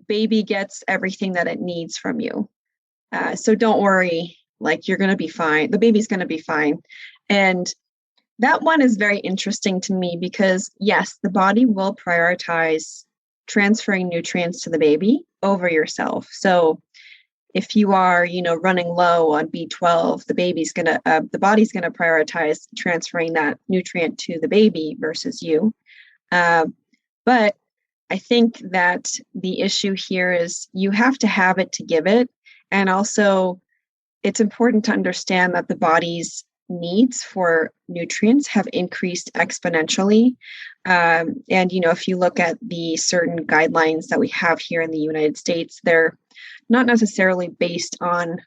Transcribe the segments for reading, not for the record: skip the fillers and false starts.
baby gets everything that it needs from you. So don't worry, like you're going to be fine. The baby's going to be fine. And that one is very interesting to me because yes, the body will prioritize transferring nutrients to the baby over yourself. So if you are, running low on B12, the body's going to prioritize transferring that nutrient to the baby versus you. But I think that the issue here is you have to have it to give it. And also it's important to understand that the body's needs for nutrients have increased exponentially. And, if you look at the certain guidelines that we have here in the United States, they're not necessarily based on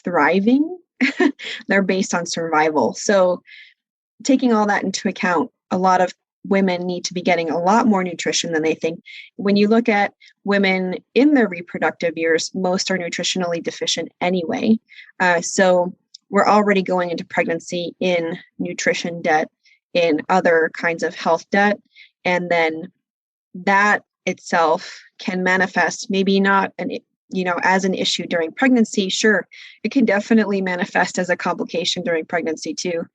thriving, they're based on survival. So taking all that into account, a lot of women need to be getting a lot more nutrition than they think. When you look at women in their reproductive years, most are nutritionally deficient anyway. So we're already going into pregnancy in nutrition debt, in other kinds of health debt. And then that itself can manifest, maybe not as an issue during pregnancy. Sure, it can definitely manifest as a complication during pregnancy too.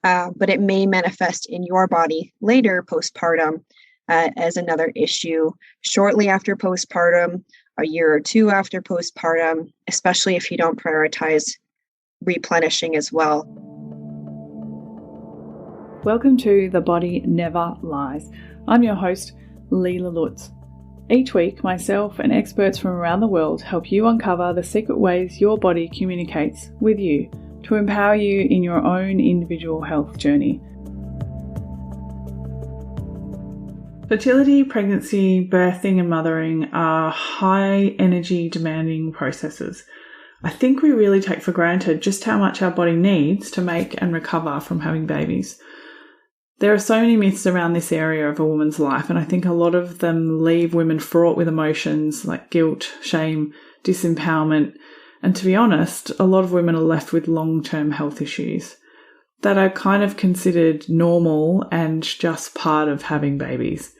But it may manifest in your body later postpartum as another issue, shortly after postpartum, a year or two after postpartum, especially if you don't prioritize replenishing as well. Welcome to The Body Never Lies. I'm your host, Leela Lutz. Each week, myself and experts from around the world help you uncover the secret ways your body communicates with you to empower you in your own individual health journey. Fertility, pregnancy, birthing and mothering are high energy demanding processes. I think we really take for granted just how much our body needs to make and recover from having babies. There are so many myths around this area of a woman's life, and I think a lot of them leave women fraught with emotions like guilt, shame, disempowerment, and to be honest, a lot of women are left with long-term health issues that are kind of considered normal and just part of having babies.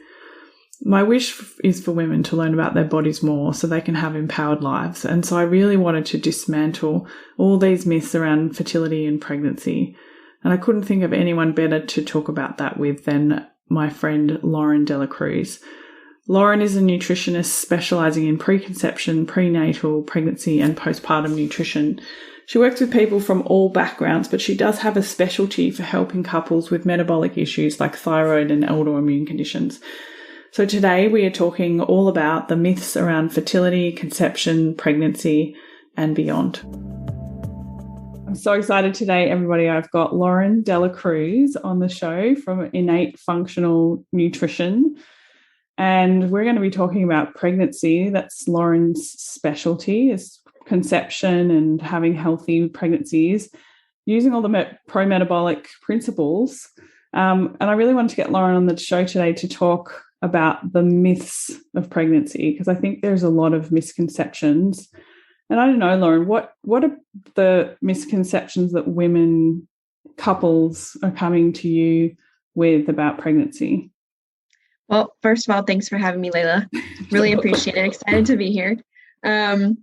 My wish is for women to learn about their bodies more so they can have empowered lives, and so I really wanted to dismantle all these myths around fertility and pregnancy. And I couldn't think of anyone better to talk about that with than my friend Loren Cruz. Loren is a nutritionist specialising in preconception, prenatal, pregnancy and postpartum nutrition. She works with people from all backgrounds, but she does have a specialty for helping couples with metabolic issues like thyroid and autoimmune conditions. So today we are talking all about the myths around fertility, conception, pregnancy and beyond. I'm so excited today, everybody. I've got Loren Cruz on the show from Innate Functional Nutrition, and we're going to be talking about pregnancy. That's Loren's specialty, is conception and having healthy pregnancies, using all the pro-metabolic principles. And I really wanted to get Loren on the show today to talk about the myths of pregnancy, because I think there's a lot of misconceptions. And I don't know, Loren, what are the misconceptions that couples are coming to you with about pregnancy? Well, first of all, thanks for having me, Layla. Really appreciate it. Excited to be here. There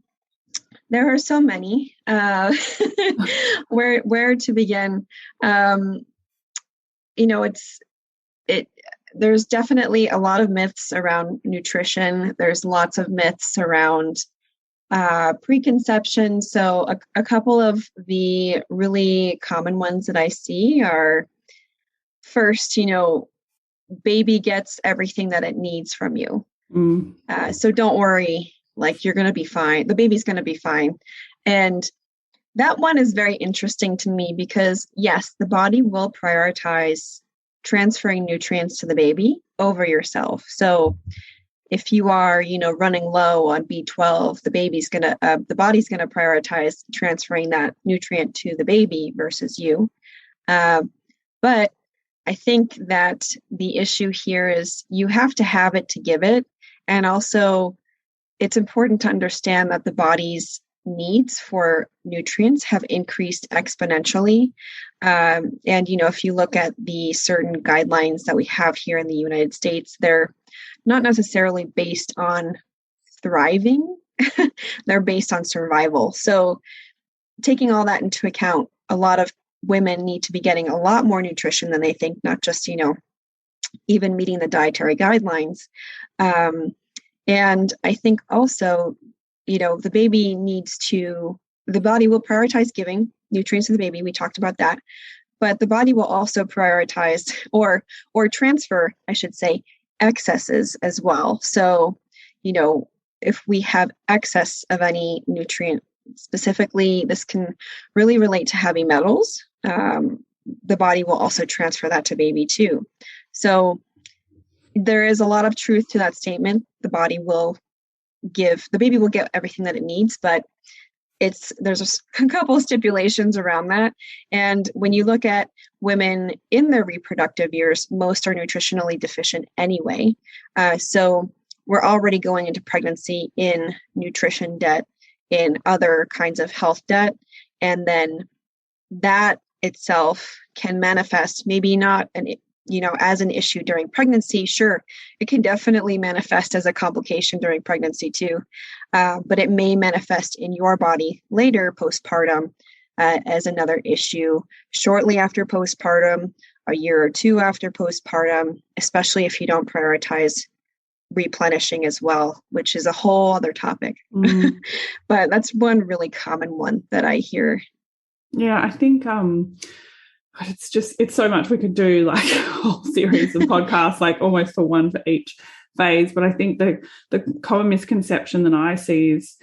are so many. Where to begin? There's definitely a lot of myths around nutrition. There's lots of myths around preconception. So a couple of the really common ones that I see are, first, baby gets everything that it needs from you. So don't worry, like you're going to be fine. The baby's going to be fine. And that one is very interesting to me because yes, the body will prioritize transferring nutrients to the baby over yourself. So if you are, running low on B12, the body's going to prioritize transferring that nutrient to the baby versus you. But I think that the issue here is you have to have it to give it. And also it's important to understand that the body's needs for nutrients have increased exponentially. And, if you look at the certain guidelines that we have here in the United States, they're not necessarily based on thriving. They're based on survival. So taking all that into account, a lot of women need to be getting a lot more nutrition than they think, not just, even meeting the dietary guidelines. And I think also, the body will prioritize giving nutrients to the baby. We talked about that, but the body will also prioritize or transfer, I should say, excesses as well. So, if we have excess of any nutrient, specifically, this can really relate to heavy metals. The body will also transfer that to baby too. So there is a lot of truth to that statement. The baby will get everything that it needs, but there's a couple of stipulations around that. And when you look at women in their reproductive years, most are nutritionally deficient anyway. So we're already going into pregnancy in nutrition debt, in other kinds of health debt. And then that itself can manifest, maybe not as an issue during pregnancy. Sure, it can definitely manifest as a complication during pregnancy too. But it may manifest in your body later postpartum as another issue, shortly after postpartum, a year or two after postpartum, especially if you don't prioritize replenishing as well, which is a whole other topic. But that's one really common one that I hear. Yeah, I think it's so much we could do, like a whole series of podcasts, like almost for one for each phase. But I think the common misconception that I see is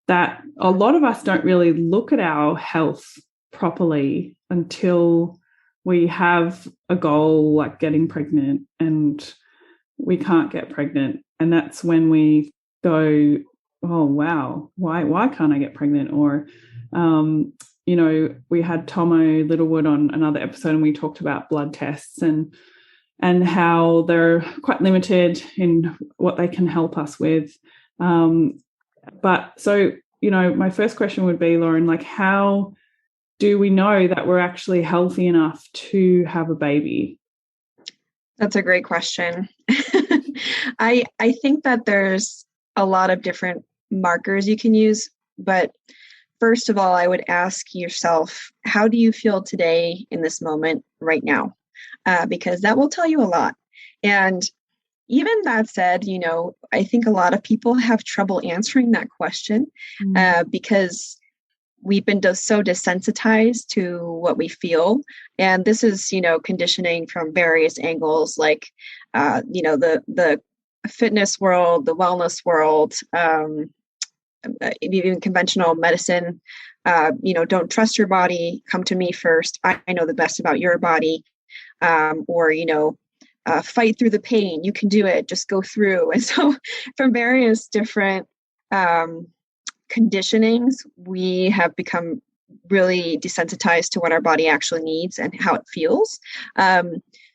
that a lot of us don't really look at our health properly until we have a goal like getting pregnant and we can't get pregnant. And that's when we go, oh, wow, why can't I get pregnant? Or, we had Tomo Littlewood on another episode and we talked about blood tests and how they're quite limited in what they can help us with. But so, my first question would be, Loren, like, how do we know that we're actually healthy enough to have a baby? That's a great question. I think that there's a lot of different markers you can use, but first of all, I would ask yourself, how do you feel today in this moment right now? Because that will tell you a lot. And even that said, I think a lot of people have trouble answering that question because we've been so desensitized to what we feel. And this is, conditioning from various angles, like, the fitness world, the wellness world, even conventional medicine. Don't trust your body. Come to me first. I know the best about your body. Or fight through the pain. You can do it. Just go through. And so from various different conditionings, we have become really desensitized to what our body actually needs and how it feels.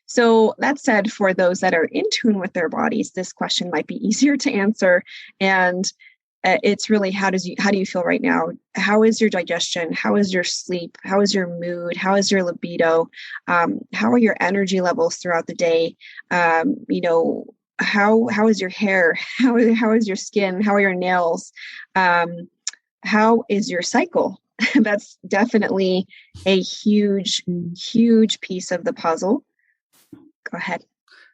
So that said, for those that are in tune with their bodies, this question might be easier to answer. And it's really, how do you feel right now? How is your digestion? How is your sleep? How is your mood? How is your libido? How are your energy levels throughout the day? How is your hair? How is your skin? How are your nails? How is your cycle? That's definitely a huge, huge piece of the puzzle. Go ahead.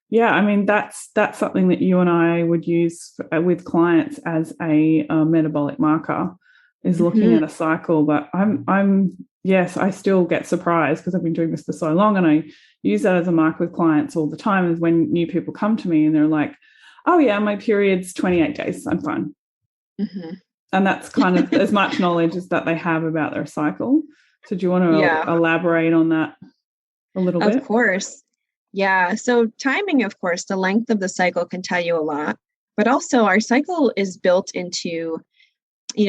Yeah, I mean, that's something that you and I would use with clients as a metabolic marker, is looking at a cycle. But yes, I still get surprised because I've been doing this for so long, and I use that as a marker with clients all the time, is when new people come to me and they're like, oh yeah, my period's 28 days, I'm fine. And that's kind of as much knowledge as that they have about their cycle. So do you want to elaborate on that a little bit? Of course. Yeah. So timing, of course, the length of the cycle can tell you a lot, but also our cycle is built into,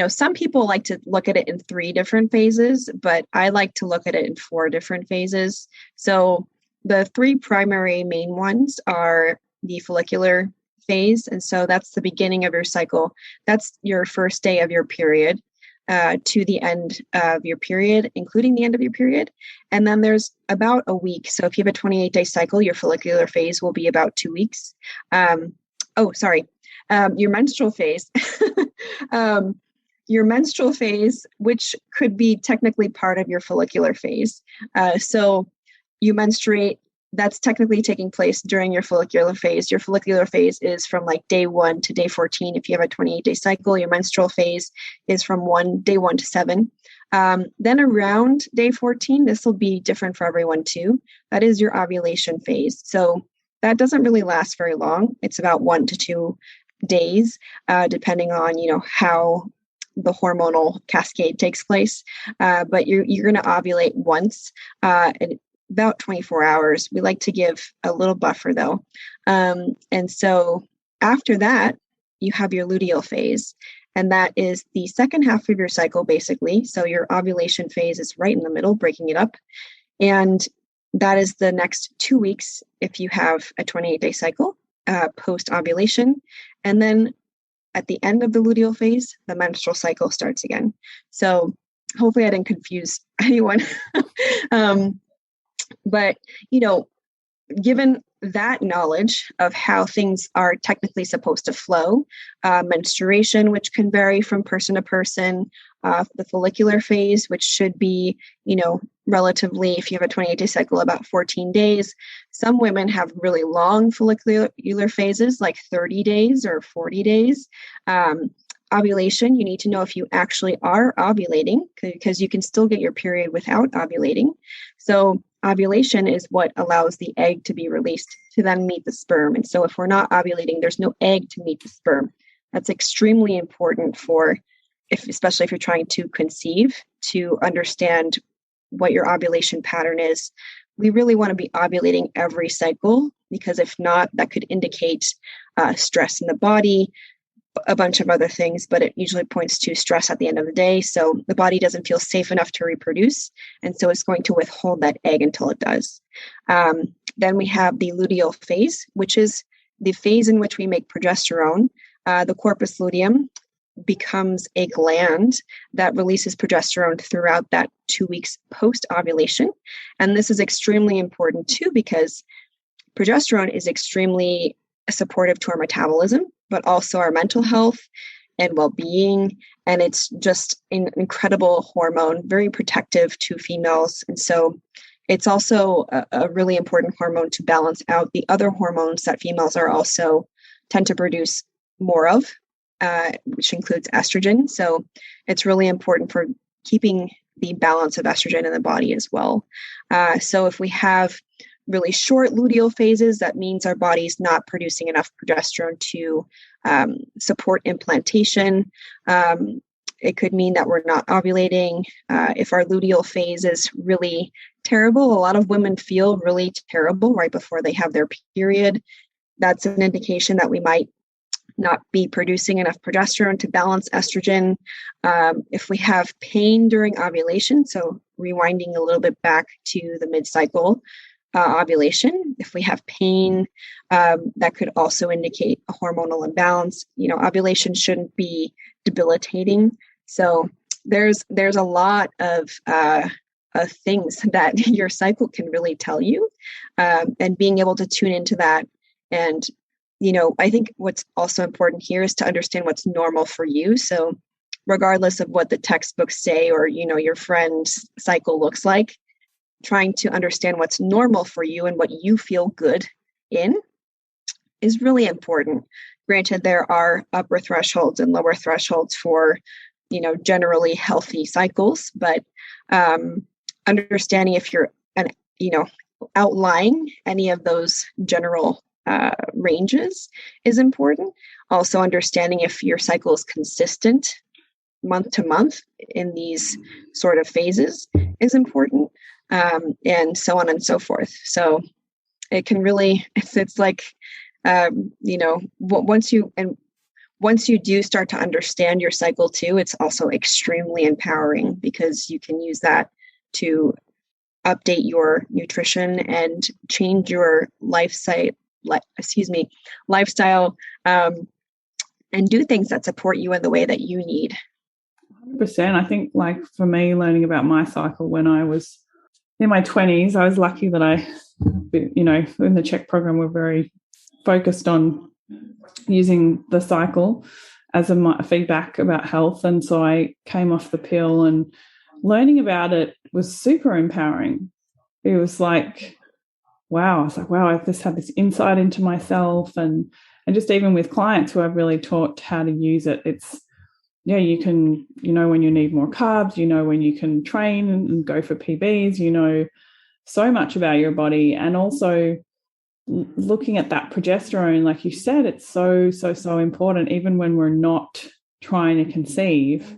some people like to look at it in 3 different phases, but I like to look at it in 4 different phases. So the 3 primary main ones are the follicular phase. And so that's the beginning of your cycle. That's your first day of your period. To the end of your period, including the end of your period. And then there's about a week. So if you have a 28-day cycle, your follicular phase will be about 2 weeks. your menstrual phase. Your menstrual phase, which could be technically part of your follicular phase. So you menstruate, that's technically taking place during your follicular phase. Your follicular phase is from like day 1 to day 14. If you have a 28-day cycle, your menstrual phase is from day 1 to 7. Then around day 14, this will be different for everyone too. That is your ovulation phase. So that doesn't really last very long. It's about 1 to 2 days, depending on, how the hormonal cascade takes place. But you're going to ovulate once in about 24 hours. We like to give a little buffer though. And so after that, you have your luteal phase. And that is the second half of your cycle, basically. So your ovulation phase is right in the middle, breaking it up. And that is the next 2 weeks if you have a 28-day cycle post-ovulation. And then at the end of the luteal phase, the menstrual cycle starts again. So hopefully I didn't confuse anyone. But, given that knowledge of how things are technically supposed to flow, menstruation, which can vary from person to person, the follicular phase, which should be, relatively, if you have a 28-day cycle, about 14 days. Some women have really long follicular phases, like 30 days or 40 days. Ovulation, you need to know if you actually are ovulating, because you can still get your period without ovulating. So ovulation is what allows the egg to be released to then meet the sperm. And so if we're not ovulating, there's no egg to meet the sperm. That's extremely important especially if you're trying to conceive, to understand what your ovulation pattern is. We really want to be ovulating every cycle, because if not, that could indicate stress in the body, a bunch of other things, but it usually points to stress at the end of the day. So the body doesn't feel safe enough to reproduce. And so it's going to withhold that egg until it does. Then we have the luteal phase, which is the phase in which we make progesterone. The corpus luteum becomes a gland that releases progesterone throughout that 2 weeks post-ovulation. And this is extremely important too, because progesterone is extremely supportive to our metabolism, but also our mental health and well-being. And it's just an incredible hormone, very protective to females. And so it's also a really important hormone to balance out the other hormones that females are also tend to produce more of, which includes estrogen. So it's really important for keeping the balance of estrogen in the body as well. So if we have really short luteal phases, that means our body's not producing enough progesterone to support implantation. It could mean that we're not ovulating. If our luteal phase is really terrible, a lot of women feel really terrible right before they have their period. That's an indication that we might not be producing enough progesterone to balance estrogen. If we have pain during ovulation, so rewinding a little bit back to the mid-cycle, ovulation. If we have pain, that could also indicate a hormonal imbalance. Ovulation shouldn't be debilitating. So there's a lot of things that your cycle can really tell you, and being able to tune into that. And, I think what's also important here is to understand what's normal for you. So regardless of what the textbooks say or, your friend's cycle looks like, trying to understand what's normal for you and what you feel good in is really important. Granted, there are upper thresholds and lower thresholds for, generally healthy cycles, but understanding if you're, outlying any of those general ranges is important. Also understanding if your cycle is consistent month to month in these sort of phases is important. And so on and so forth. So it can really, it's like, once you do start to understand your cycle too, it's also extremely empowering, because you can use that to update your nutrition and change your lifestyle, and do things that support you in the way that you need. 100%. I think, like, for me, learning about my cycle when I was in my 20s, I was lucky that in the Czech program, we're very focused on using the cycle as a feedback about health. And so I came off the pill, and learning about it was super empowering. It was like, wow, I was like, wow, I've just had this insight into myself. And just even with clients who I've really taught how to use it, it's, yeah, you can, when you need more carbs, when you can train and go for PBs, so much about your body. And also looking at that progesterone, like you said, it's so important. Even when we're not trying to conceive,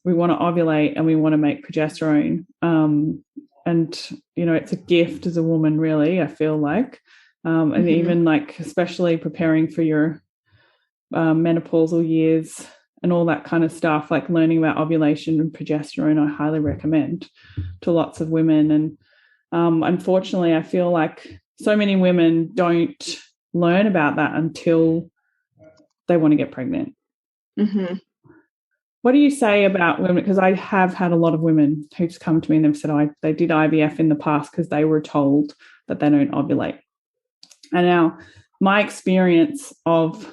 we want to ovulate and we want to make progesterone. And, it's a gift as a woman, really, I feel like. And even like, especially preparing for your menopausal years and all that kind of stuff, like learning about ovulation and progesterone, I highly recommend to lots of women. And unfortunately, I feel like so many women don't learn about that until they want to get pregnant. Mm-hmm. What do you say about women? Because I have had a lot of women who've come to me and they've said they did IVF in the past because they were told that they don't ovulate. And now my experience of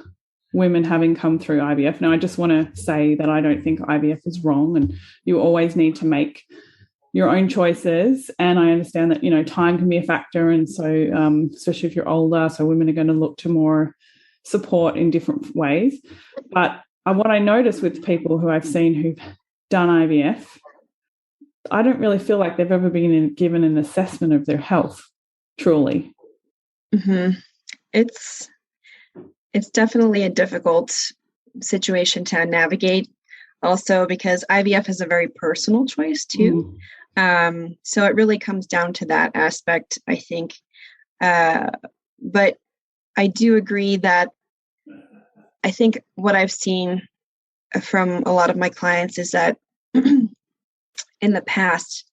women having come through IVF, now I just want to say that I don't think IVF is wrong, and you always need to make your own choices. And I understand that, time can be a factor. And so especially if you're older, so women are going to look to more support in different ways. But what I notice with people who I've seen who've done IVF, I don't really feel like they've ever been given an assessment of their health, truly. Mm-hmm. It's definitely a difficult situation to navigate, also because IVF is a very personal choice too. So it really comes down to that aspect, I think. But I do agree that I think what I've seen from a lot of my clients is that in the past,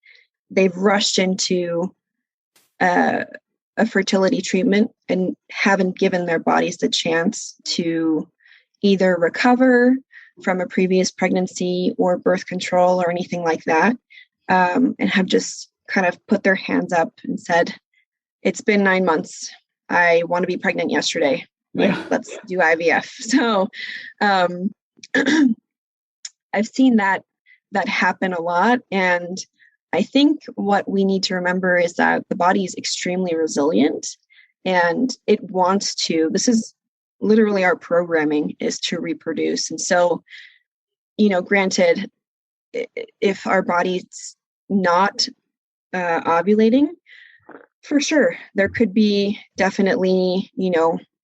they've rushed into a fertility treatment and haven't given their bodies the chance to either recover from a previous pregnancy or birth control or anything like that, and have just kind of put their hands up and said, it's been 9 months. I want to be pregnant yesterday. Let's do IVF. So I've seen that happen a lot. And I think what we need to remember is that the body is extremely resilient and it wants to, this is literally our programming, is to reproduce. And so, granted, if our body's not ovulating, for sure, there could be definitely,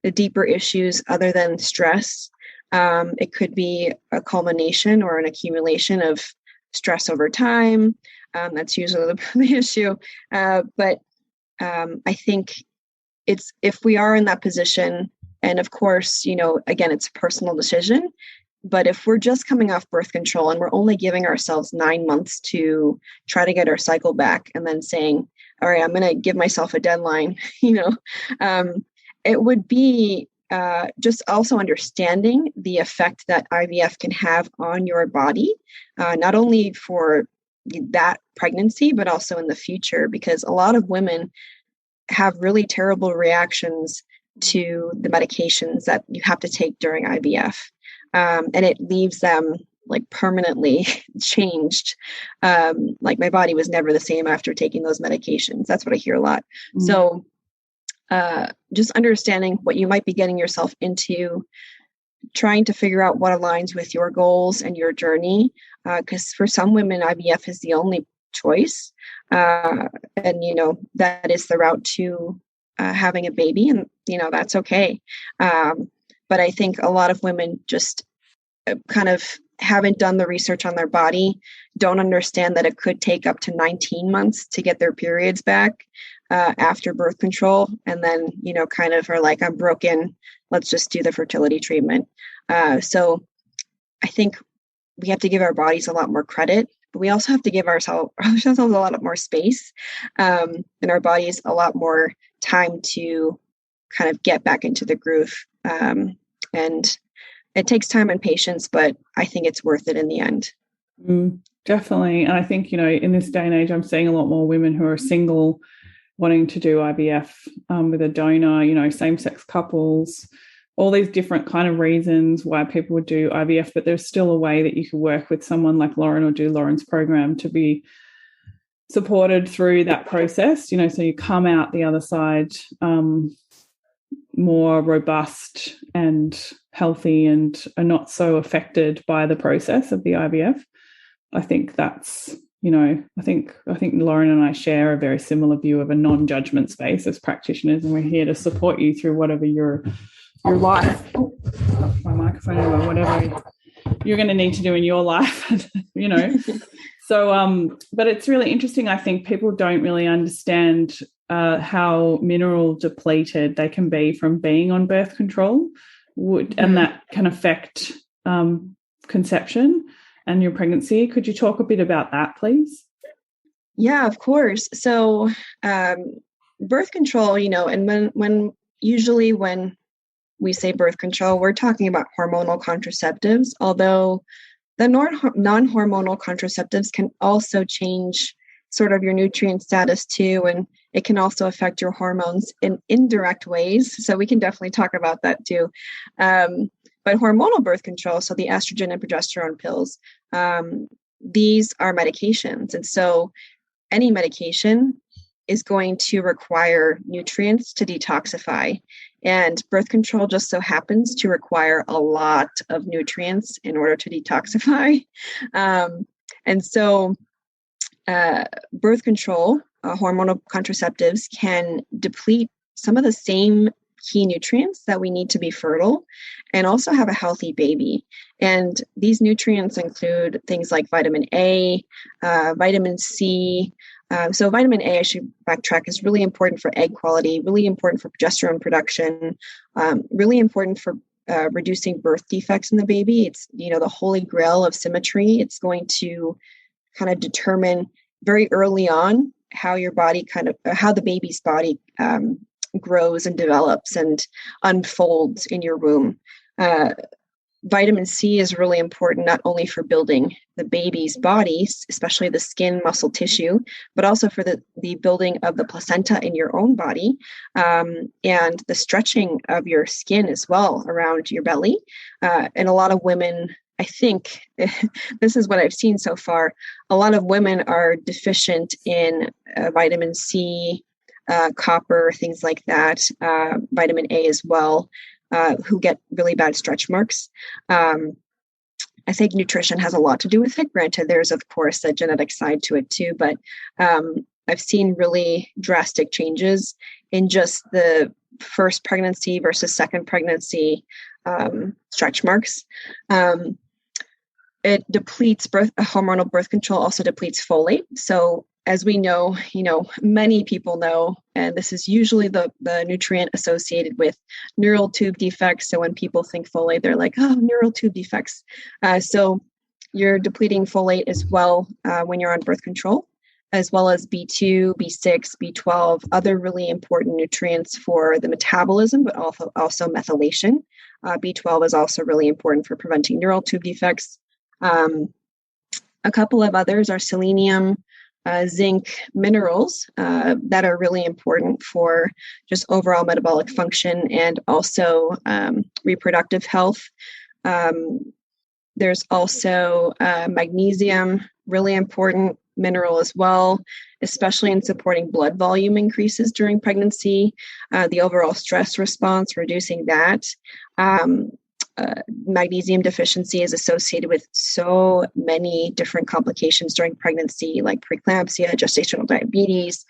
the deeper issues other than stress. It could be a culmination or an accumulation of stress over time. That's usually the issue. But I think it's, if we are in that position, and of course, again, it's a personal decision, but if we're just coming off birth control and we're only giving ourselves 9 months to try to get our cycle back and then saying, all right, I'm going to give myself a deadline, it would be just also understanding the effect that IVF can have on your body, not only for that pregnancy, but also in the future, because a lot of women have really terrible reactions to the medications that you have to take during IVF. And it leaves them like permanently changed. Like my body was never the same after taking those medications. That's what I hear a lot. Mm-hmm. So just understanding what you might be getting yourself into, trying to figure out what aligns with your goals and your journey. Because for some women, IVF is the only choice. And, that is the route to having a baby. And, that's okay. But I think a lot of women just kind of haven't done the research on their body, don't understand that it could take up to 19 months to get their periods back after birth control. And then, kind of are like, I'm broken. Let's just do the fertility treatment. So I think we have to give our bodies a lot more credit, but we also have to give ourselves a lot more space and our bodies a lot more time to kind of get back into the groove. And it takes time and patience, but I think it's worth it in the end. Definitely. And I think, in this day and age, I'm seeing a lot more women who are single wanting to do IVF with a donor, same-sex couples, all these different kind of reasons why people would do IVF, but there's still a way that you could work with someone like Loren or do Loren's program to be supported through that process, so you come out the other side more robust and healthy and are not so affected by the process of the IVF. I think that's, I think Loren and I share a very similar view of a non-judgment space as practitioners, and we're here to support you through whatever your life, my microphone, or whatever you're going to need to do in your life, So, but it's really interesting. I think people don't really understand how mineral depleted they can be from being on birth control, and that can affect conception and your pregnancy. Could you talk a bit about that, please? Yeah, of course. So, birth control, and when we say birth control, we're talking about hormonal contraceptives, although the non-hormonal contraceptives can also change sort of your nutrient status too, and it can also affect your hormones in indirect ways. So we can definitely talk about that too. But hormonal birth control, so the estrogen and progesterone pills, these are medications. And so any medication is going to require nutrients to detoxify. And birth control just so happens to require a lot of nutrients in order to detoxify. And so birth control, hormonal contraceptives can deplete some of the same key nutrients that we need to be fertile and also have a healthy baby. And these nutrients include things like vitamin A, vitamin C. So vitamin A, I should backtrack, is really important for egg quality, really important for progesterone production, really important for reducing birth defects in the baby. It's, the holy grail of symmetry. It's going to kind of determine very early on how your body how the baby's body grows and develops and unfolds in your womb. Vitamin C is really important, not only for building the baby's body, especially the skin, muscle tissue, but also for the building of the placenta in your own body, and the stretching of your skin as well around your belly. And a lot of women, I think, this is what I've seen so far, a lot of women are deficient in vitamin C, copper, things like that, vitamin A as well, who get really bad stretch marks. I think nutrition has a lot to do with it. Granted, there's, of course, a genetic side to it too, but I've seen really drastic changes in just the first pregnancy versus second pregnancy stretch marks. It depletes hormonal birth control also depletes folate. So as we know, many people know, and this is usually the nutrient associated with neural tube defects. So when people think folate, they're like, oh, neural tube defects. So you're depleting folate as well when you're on birth control, as well as B2, B6, B12, other really important nutrients for the metabolism, but also methylation. B12 is also really important for preventing neural tube defects. A couple of others are selenium, zinc, minerals that are really important for just overall metabolic function and also reproductive health. There's also magnesium, really important mineral as well, especially in supporting blood volume increases during pregnancy, the overall stress response, reducing that. Magnesium deficiency is associated with so many different complications during pregnancy, like preeclampsia, gestational diabetes,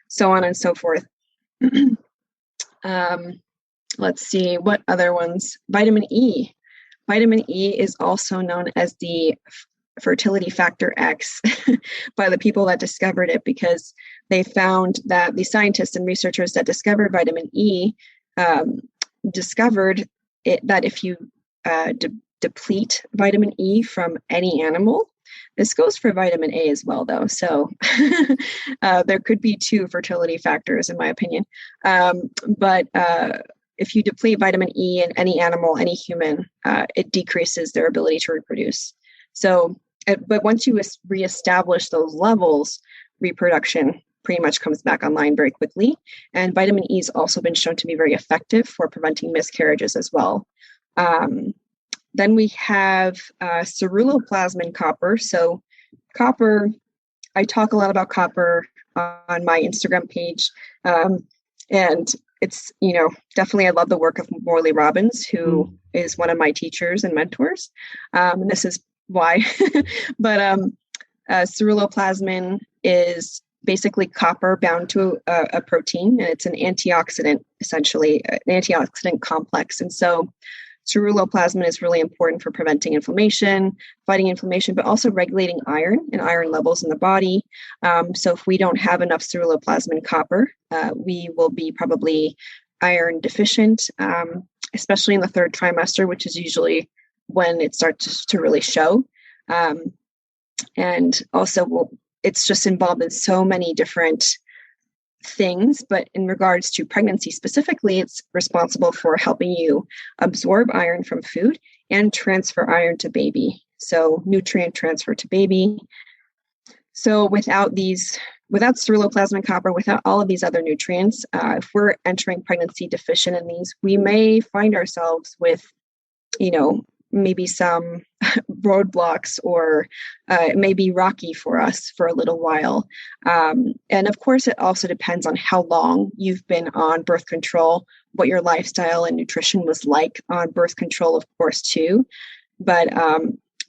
so on and so forth. Let's see, what other ones? Vitamin E. Vitamin E is also known as the fertility factor X by the people that discovered it, because they found that the scientists and researchers that discovered vitamin E discovered that if you deplete vitamin E from any animal, this goes for vitamin A as well, though. So there could be two fertility factors, in my opinion. But if you deplete vitamin E in any animal, any human, it decreases their ability to reproduce. So, but once you reestablish those levels, reproduction pretty much comes back online very quickly. And vitamin E has also been shown to be very effective for preventing miscarriages as well. Then we have ceruloplasmin copper. So copper, I talk a lot about copper on my Instagram page. And it's, definitely I love the work of Morley Robbins, who is one of my teachers and mentors. And this is why. But ceruloplasmin is basically copper bound to a protein, and it's an antioxidant, essentially, an antioxidant complex. And so ceruloplasmin is really important for preventing inflammation, fighting inflammation, but also regulating iron and iron levels in the body. So if we don't have enough ceruloplasmin copper, we will be probably iron deficient, especially in the third trimester, which is usually when it starts to really show. And also, it's just involved in so many different things, but in regards to pregnancy specifically, it's responsible for helping you absorb iron from food and transfer iron to baby. So nutrient transfer to baby. So without ceruloplasmin copper, without all of these other nutrients, if we're entering pregnancy deficient in these, we may find ourselves with, maybe some roadblocks, or it may be rocky for us for a little while. And of course, it also depends on how long you've been on birth control, what your lifestyle and nutrition was like on birth control, of course, too. But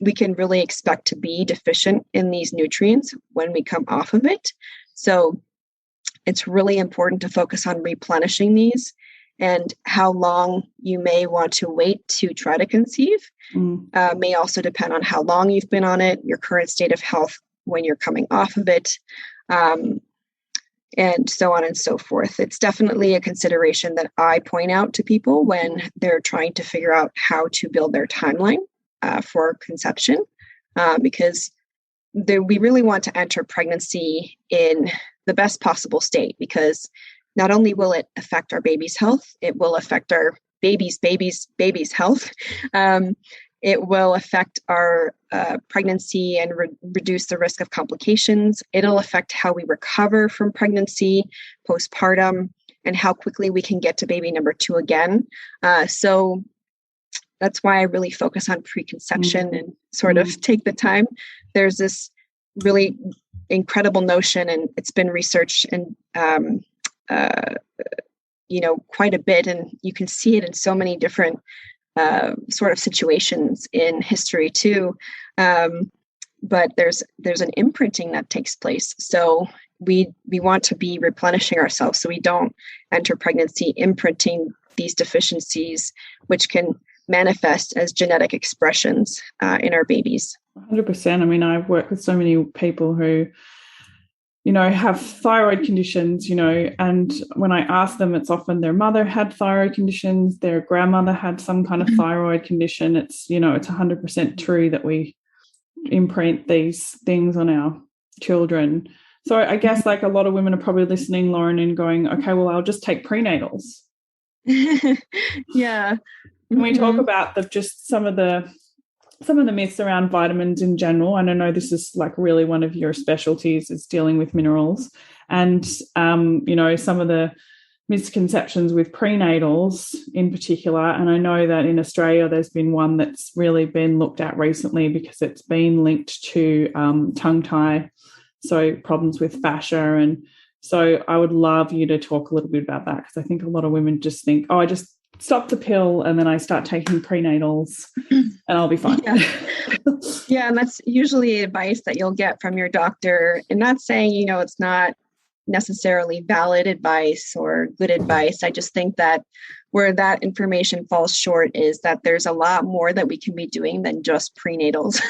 we can really expect to be deficient in these nutrients when we come off of it. So it's really important to focus on replenishing these. And how long you may want to wait to try to conceive may also depend on how long you've been on it, your current state of health when you're coming off of it, and so on and so forth. It's definitely a consideration that I point out to people when they're trying to figure out how to build their timeline for conception, because we really want to enter pregnancy in the best possible state, because not only will it affect our baby's health, it will affect our baby's health. It will affect our pregnancy and reduce the risk of complications. It'll affect how we recover from pregnancy, postpartum, and how quickly we can get to baby number 2 again. So that's why I really focus on preconception and sort of take the time. There's this really incredible notion, and it's been researched and quite a bit, and you can see it in so many different sort of situations in history too. But there's an imprinting that takes place. So we want to be replenishing ourselves so we don't enter pregnancy imprinting these deficiencies, which can manifest as genetic expressions in our babies. 100%. I mean, I've worked with so many people who have thyroid conditions, and when I ask them, it's often their mother had thyroid conditions, their grandmother had some kind of thyroid condition. It's 100% true that we imprint these things on our children. So I guess like a lot of women are probably listening, Loren, and going, okay, well, I'll just take prenatals. Yeah. Can we talk about some of the myths around vitamins in general? And I know this is like really one of your specialties, is dealing with minerals, and some of the misconceptions with prenatals in particular. And I know that in Australia there's been one that's really been looked at recently because it's been linked to tongue tie, so problems with fascia. And so I would love you to talk a little bit about that, because I think a lot of women just think, I just stop the pill and then I start taking prenatals and I'll be fine. Yeah, and that's usually advice that you'll get from your doctor. And not saying, it's not necessarily valid advice or good advice. I just think that where that information falls short is that there's a lot more that we can be doing than just prenatals,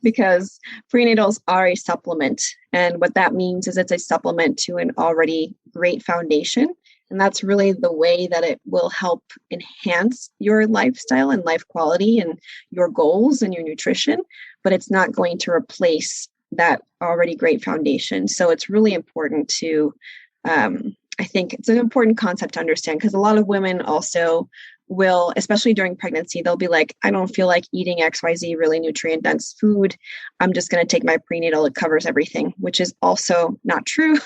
because prenatals are a supplement. And what that means is it's a supplement to an already great foundation. And that's really the way that it will help enhance your lifestyle and life quality and your goals and your nutrition, but it's not going to replace that already great foundation. So it's really important to, I think it's an important concept to understand, because a lot of women also will, especially during pregnancy, they'll be like, I don't feel like eating XYZ really nutrient dense food. I'm just going to take my prenatal. It covers everything, which is also not true.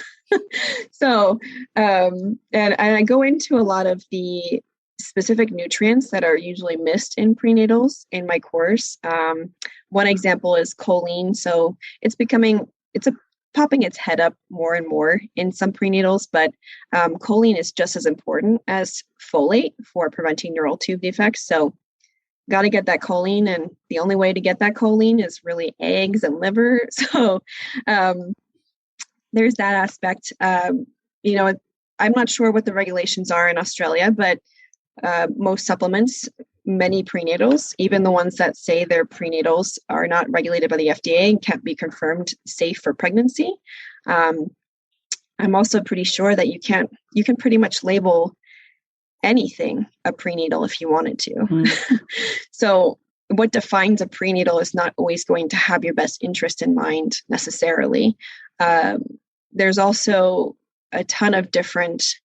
So, and I go into a lot of the specific nutrients that are usually missed in prenatals in my course. One example is choline. So it's popping its head up more and more in some prenatals, but choline is just as important as folate for preventing neural tube defects. So got to get that choline, and the only way to get that choline is really eggs and liver. So there's that aspect. You know, I'm not sure what the regulations are in Australia, but most supplements, many prenatals, even the ones that say they're prenatals, are not regulated by the FDA and can't be confirmed safe for pregnancy. I'm also pretty sure that you can pretty much label anything a prenatal if you wanted to. So what defines a prenatal is not always going to have your best interest in mind necessarily. There's also a ton of different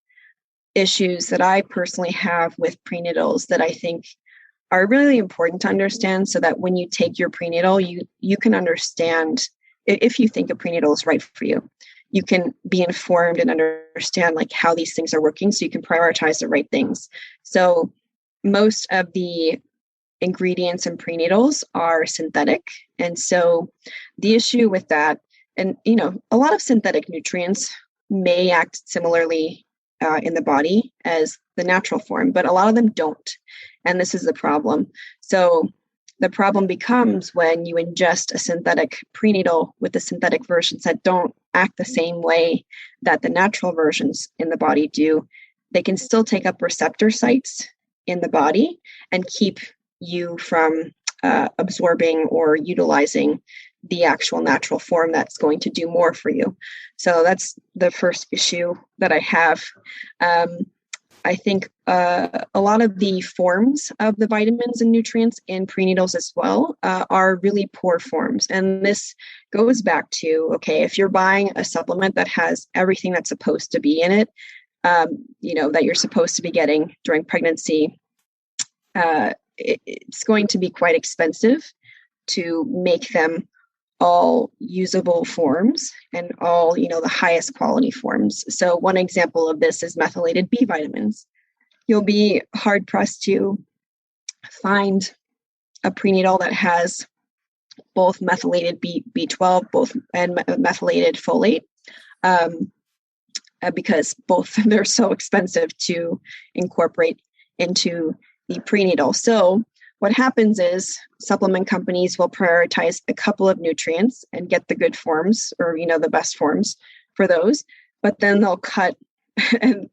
issues that I personally have with prenatals that I think are really important to understand, so that when you take your prenatal, you can understand if you think a prenatal is right for you. You can be informed and understand like how these things are working, so you can prioritize the right things. So most of the ingredients in prenatals are synthetic. And so the issue with that, and you know, a lot of synthetic nutrients may act similarly in the body as the natural form, but a lot of them don't. And this is the problem. So the problem becomes when you ingest a synthetic prenatal with the synthetic versions that don't act the same way that the natural versions in the body do. They can still take up receptor sites in the body and keep you from absorbing or utilizing the actual natural form that's going to do more for you. So that's the first issue that I have. I think a lot of the forms of the vitamins and nutrients in prenatals as well are really poor forms. And this goes back to, okay, if you're buying a supplement that has everything that's supposed to be in it, you know, that you're supposed to be getting during pregnancy, it's going to be quite expensive to make them all usable forms and all, you know, the highest quality forms. So one example of this is methylated B vitamins. You'll be hard pressed to find a prenatal that has both methylated B12 and methylated folate, because both they're so expensive to incorporate into the prenatal. So what happens is supplement companies will prioritize a couple of nutrients and get the good forms, or, you know, the best forms for those, but then they'll cut and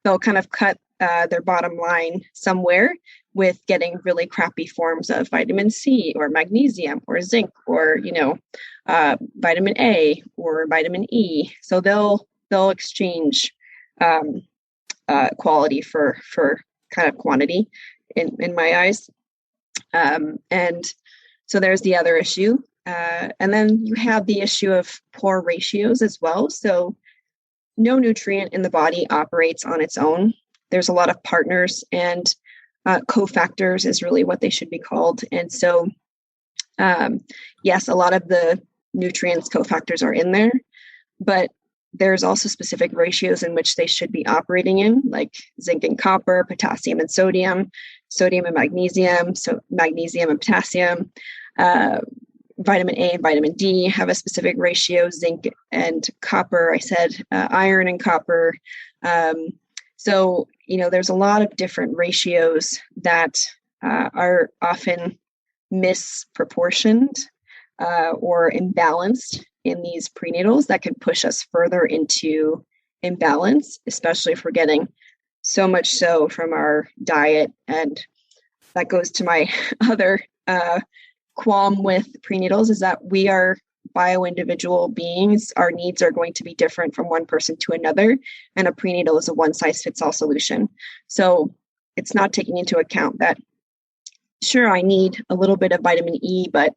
they'll kind of cut their bottom line somewhere with getting really crappy forms of vitamin C or magnesium or zinc or, you know, vitamin A or vitamin E. So they'll exchange quality for kind of quantity in my eyes. And so there's the other issue. And then you have the issue of poor ratios as well. So no nutrient in the body operates on its own. There's a lot of partners, and cofactors is really what they should be called. And so, yes, a lot of the nutrients cofactors are in there, but there's also specific ratios in which they should be operating in, like zinc and copper, potassium and sodium, sodium and magnesium, so magnesium and potassium. Vitamin A and vitamin D have a specific ratio, zinc and copper, I said, iron and copper. So, you know, there's a lot of different ratios that are often misproportioned or imbalanced in these prenatals that can push us further into imbalance, especially if we're getting so much so from our diet. And that goes to my other qualm with prenatals, is that we are bio-individual beings. Our needs are going to be different from one person to another, and a prenatal is a one-size-fits-all solution. So it's not taking into account that, sure, I need a little bit of vitamin E, but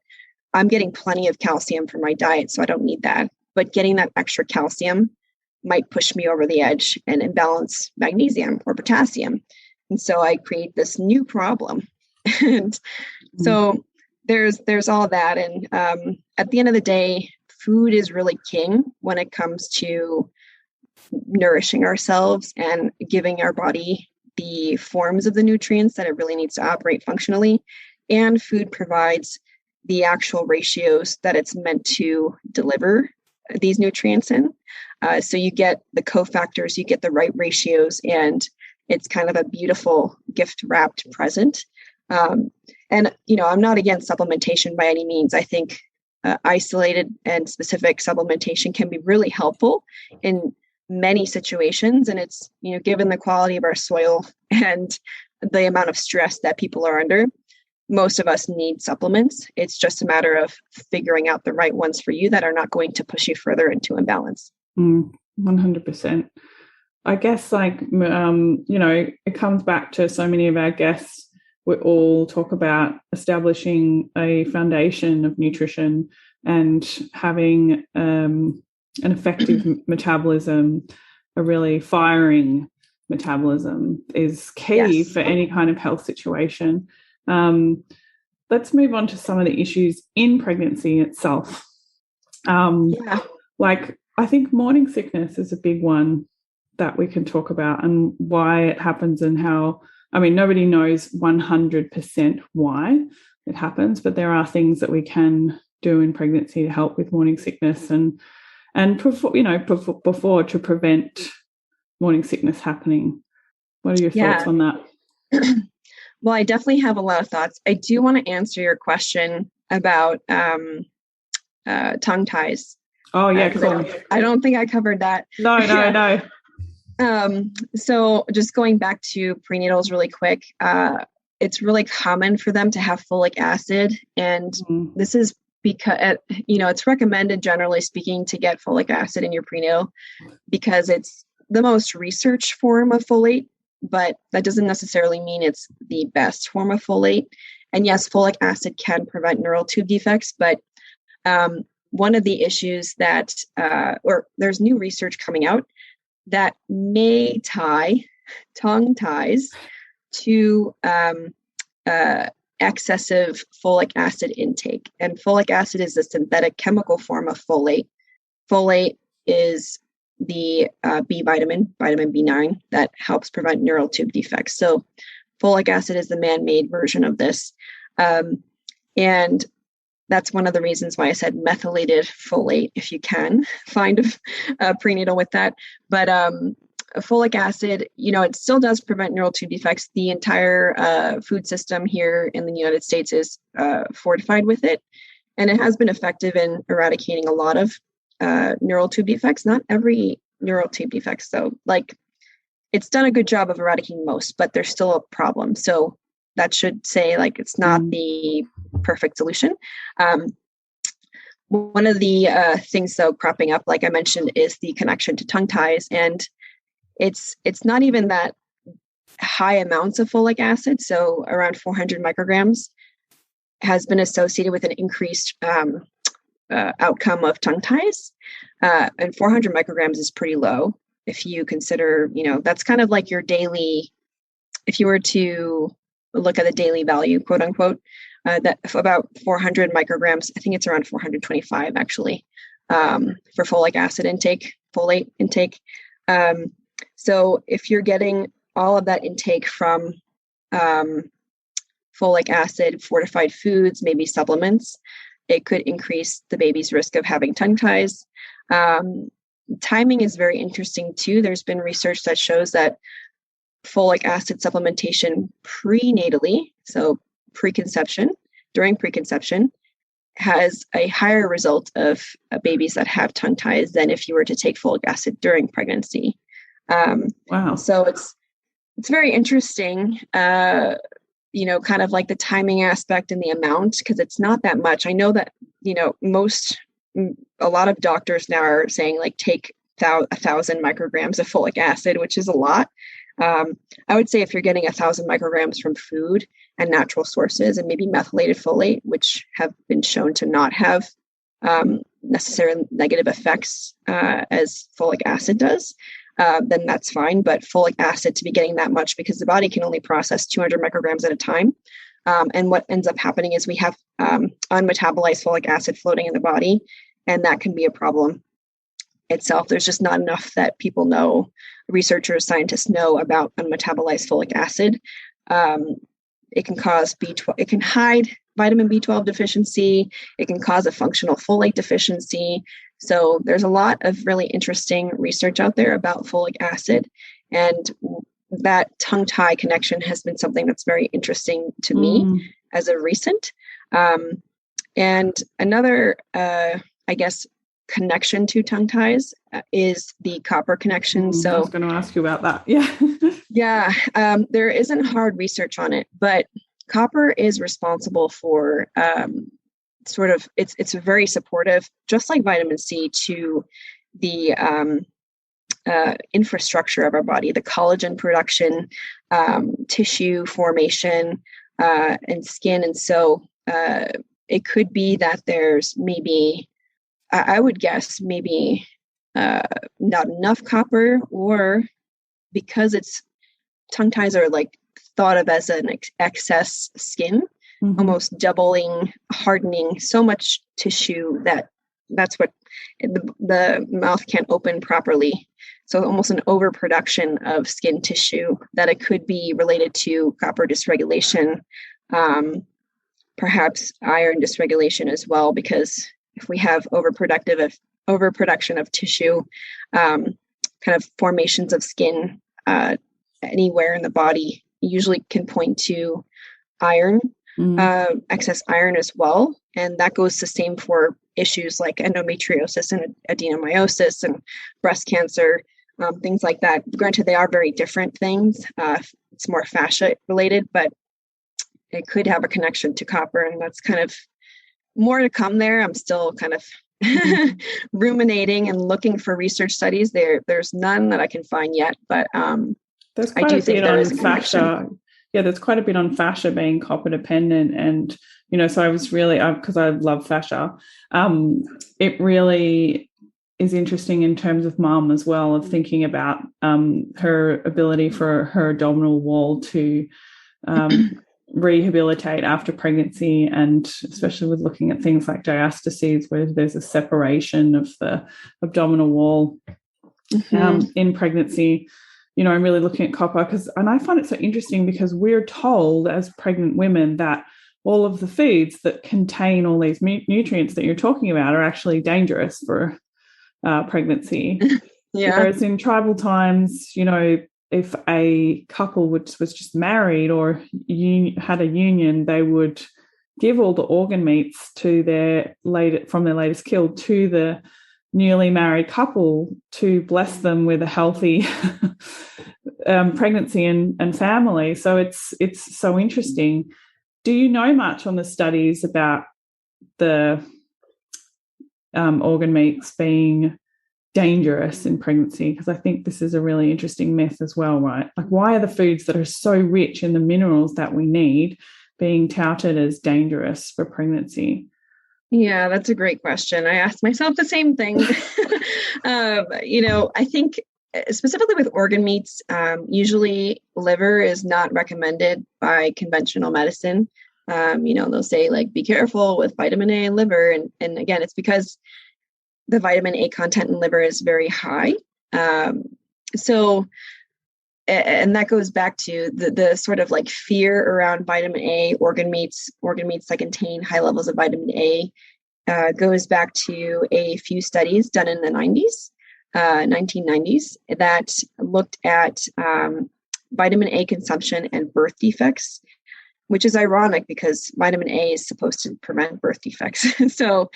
I'm getting plenty of calcium from my diet, so I don't need that. But getting that extra calcium might push me over the edge and imbalance magnesium or potassium. And so I create this new problem. And so there's all that. And at the end of the day, food is really king when it comes to nourishing ourselves and giving our body the forms of the nutrients that it really needs to operate functionally. And food provides the actual ratios that it's meant to deliver these nutrients in. So you get the cofactors, you get the right ratios, and it's kind of a beautiful gift wrapped present. And, I'm not against supplementation by any means. I think isolated and specific supplementation can be really helpful in many situations. And it's, given the quality of our soil and the amount of stress that people are under, most of us need supplements. It's just a matter of figuring out the right ones for you that are not going to push you further into imbalance. 100%. I guess it comes back to so many of our guests. We all talk about establishing a foundation of nutrition and having an effective metabolism, a really firing metabolism is key for any kind of health situation. Let's move on to some of the issues in pregnancy itself. I think morning sickness is a big one that we can talk about and why it happens and how. Nobody knows 100% why it happens, but there are things that we can do in pregnancy to help with morning sickness and before to prevent morning sickness happening. What are your thoughts on that? Well, I definitely have a lot of thoughts. I do want to answer your question about tongue ties. Oh, yeah, cool. I don't think I covered that. No. So just going back to prenatals really quick, it's really common for them to have folic acid. And this is because, it's recommended, generally speaking, to get folic acid in your prenatal because it's the most researched form of folate, but that doesn't necessarily mean it's the best form of folate. And yes, folic acid can prevent neural tube defects, but one of the issues that, or there's new research coming out that may tie tongue ties to excessive folic acid intake. And folic acid is a synthetic chemical form of folate. Folate is the B vitamin, vitamin B9, that helps prevent neural tube defects. So folic acid is the man-made version of this. And that's one of the reasons why I said methylated folate, if you can find a prenatal with that. But folic acid, it still does prevent neural tube defects. The entire food system here in the United States is fortified with it. And it has been effective in eradicating a lot of neural tube defects. Not every neural tube defects, though. It's done a good job of eradicating most, but there's still a problem. So that should say it's not the perfect solution. One of the things though cropping up, like I mentioned, is the connection to tongue ties. And it's not even that high amounts of folic acid. So around 400 micrograms has been associated with an increased outcome of tongue ties. And 400 micrograms is pretty low. If you consider, that's kind of like your daily, if you were to look at the daily value, quote unquote, that about 400 micrograms, I think it's around 425 actually, for folic acid intake, folate intake. So if you're getting all of that intake from folic acid, fortified foods, maybe supplements, it could increase the baby's risk of having tongue ties. Timing is very interesting too. There's been research that shows that folic acid supplementation prenatally, so during preconception, has a higher result of babies that have tongue ties than if you were to take folic acid during pregnancy. Wow. So it's very interesting, kind of like the timing aspect and the amount, because it's not that much. I know that, a lot of doctors now are saying take 1,000 micrograms of folic acid, which is a lot. I would say if you're getting 1,000 micrograms from food and natural sources and maybe methylated folate, which have been shown to not have necessarily negative effects as folic acid does, then that's fine. But folic acid, to be getting that much, because the body can only process 200 micrograms at a time. And what ends up happening is we have unmetabolized folic acid floating in the body. and that can be a problem itself. There's just not enough that people know, researchers, scientists know about unmetabolized folic acid. It can cause B12, it can hide vitamin B12 deficiency. It can cause a functional folate deficiency. So there's a lot of really interesting research out there about folic acid. And that tongue-tie connection has been something that's very interesting to me as a recent. And another, I guess, connection to tongue ties is the copper connection. So I was going to ask you about that. Yeah. Yeah. There isn't hard research on it, but copper is responsible for it's very supportive, just like vitamin C, to the infrastructure of our body, the collagen production, tissue formation, and skin. And so it could be that there's maybe, I would guess, maybe not enough copper, or because tongue ties are like thought of as an excess skin, almost doubling, hardening so much tissue that's what the mouth can't open properly. So almost an overproduction of skin tissue, that it could be related to copper dysregulation, perhaps iron dysregulation as well, because if we have overproduction of tissue, kind of formations of skin anywhere in the body, usually can point to iron, excess iron as well. And that goes the same for issues like endometriosis and adenomyosis and breast cancer, things like that. Granted, they are very different things. It's more fascia related, but it could have a connection to copper, and that's kind of more to come there. I'm still kind of ruminating and looking for research studies. There's none that I can find yet, but there's I do think there is a fascia. Yeah, there's quite a bit on fascia being copper dependent, and so I was really, because I love fascia. It really is interesting in terms of mum as well, of thinking about her ability for her abdominal wall to rehabilitate after pregnancy, and especially with looking at things like diastases, where there's a separation of the abdominal wall in pregnancy. I'm really looking at copper and I find it so interesting, because we're told as pregnant women that all of the foods that contain all these nutrients that you're talking about are actually dangerous for pregnancy. Yeah. Whereas in tribal times, if a couple was just married or had a union, they would give all the organ meats to from their latest kill to the newly married couple to bless them with a healthy pregnancy and family. So it's so interesting. Do you know much on the studies about the organ meats being dangerous in pregnancy? Because I think this is a really interesting myth as well, right? Like, why are the foods that are so rich in the minerals that we need being touted as dangerous for pregnancy? Yeah, that's a great question. I asked myself the same thing. I think specifically with organ meats, usually liver is not recommended by conventional medicine. They'll say, like, be careful with vitamin A and liver. And again, it's because the vitamin A content in liver is very high. And that goes back to the sort of like fear around vitamin A, organ meats that contain high levels of vitamin A, goes back to a few studies done in the 1990s, that looked at vitamin A consumption and birth defects, which is ironic because vitamin A is supposed to prevent birth defects. So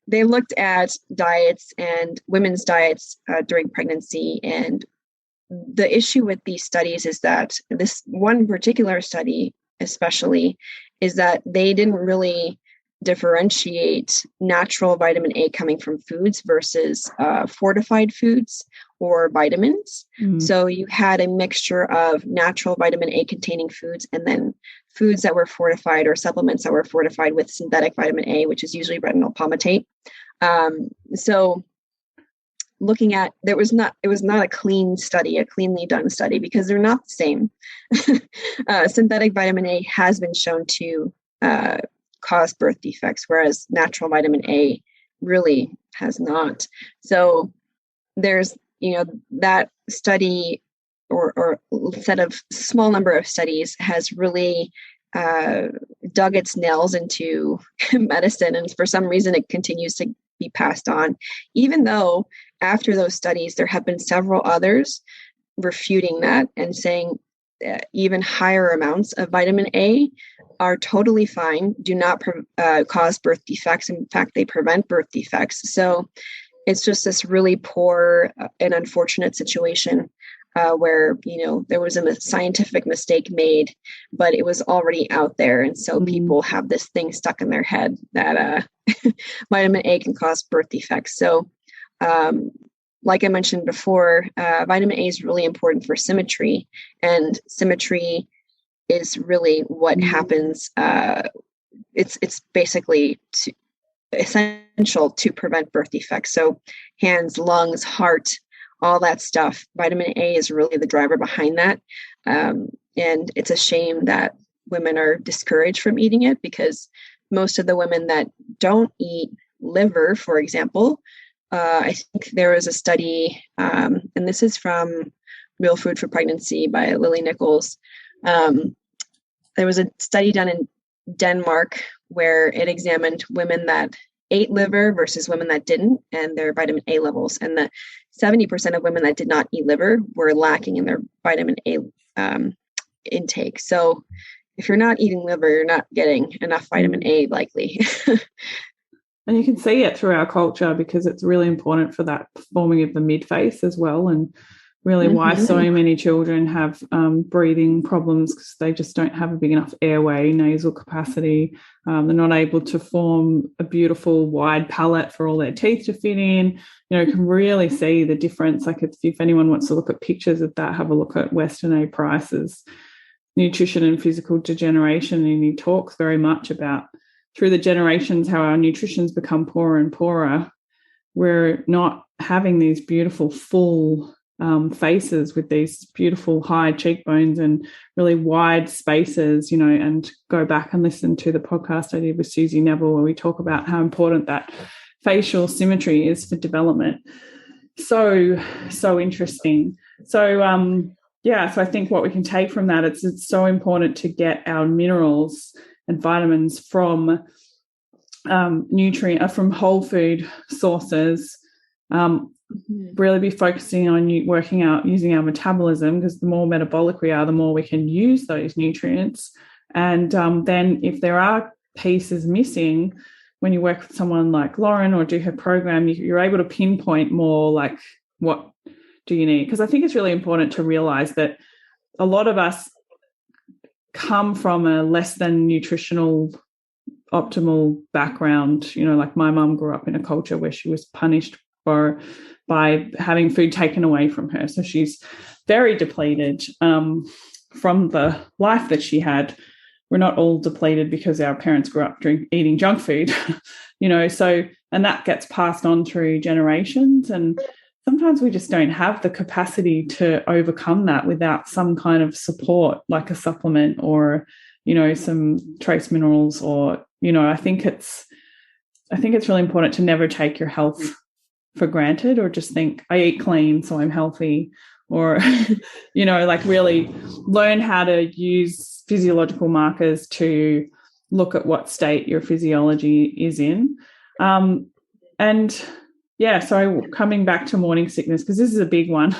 they looked at diets and women's diets during pregnancy, and the issue with these studies is that this one particular study, especially, is that they didn't really differentiate natural vitamin A coming from foods versus fortified foods or vitamins. So you had a mixture of natural vitamin A containing foods and then foods that were fortified, or supplements that were fortified with synthetic vitamin A, which is usually retinol palmitate. So looking at, it was not a cleanly done study, because they're not the same. Synthetic vitamin A has been shown to cause birth defects, whereas natural vitamin A really has not. So there's, that study or set of small number of studies has really dug its nails into medicine. And for some reason, it continues to be passed on, even though after those studies, there have been several others refuting that and saying even higher amounts of vitamin A are totally fine, do not cause birth defects. In fact, they prevent birth defects. So it's just this really poor and unfortunate situation where, there was a scientific mistake made, but it was already out there. And so people have this thing stuck in their head that vitamin A can cause birth defects. So like I mentioned before, vitamin A is really important for symmetry, and symmetry is really what happens. It's basically essential to prevent birth defects. So hands, lungs, heart, all that stuff. Vitamin A is really the driver behind that. And it's a shame that women are discouraged from eating it, because most of the women that don't eat liver, for example, I think there was a study, and this is from Real Food for Pregnancy by Lily Nichols. There was a study done in Denmark where it examined women that ate liver versus women that didn't, and their vitamin A levels. And the 70% of women that did not eat liver were lacking in their vitamin A intake. So if you're not eating liver, you're not getting enough vitamin A, likely. And you can see it through our culture, because it's really important for that forming of the midface as well, and really why so many children have breathing problems, because they just don't have a big enough airway, nasal capacity. They're not able to form a beautiful wide palate for all their teeth to fit in. You can really see the difference. Like if anyone wants to look at pictures of that, have a look at Weston A. Price's Nutrition and Physical Degeneration, and he talks very much about through the generations how our nutrition's become poorer and poorer. We're not having these beautiful full faces with these beautiful high cheekbones and really wide spaces, and go back and listen to the podcast I did with Susie Neville, where we talk about how important that facial symmetry is for development. So interesting. So so I think what we can take from that, it's so important to get our minerals and vitamins from from whole food sources. Really be focusing on working out using our metabolism, because the more metabolic we are, the more we can use those nutrients. And then if there are pieces missing, when you work with someone like Loren or do her program, you're able to pinpoint more like, what do you need? Because I think it's really important to realize that a lot of us come from a less than nutritional optimal background. Like my mum grew up in a culture where she was punished by having food taken away from her. So she's very depleted from the life that she had. We're not all depleted because our parents grew up eating junk food, and that gets passed on through generations. And sometimes we just don't have the capacity to overcome that without some kind of support, like a supplement or, some trace minerals, or, I think it's really important to never take your health for granted, or just think I eat clean, so I'm healthy, or, like really learn how to use physiological markers to look at what state your physiology is in. So coming back to morning sickness, because this is a big one.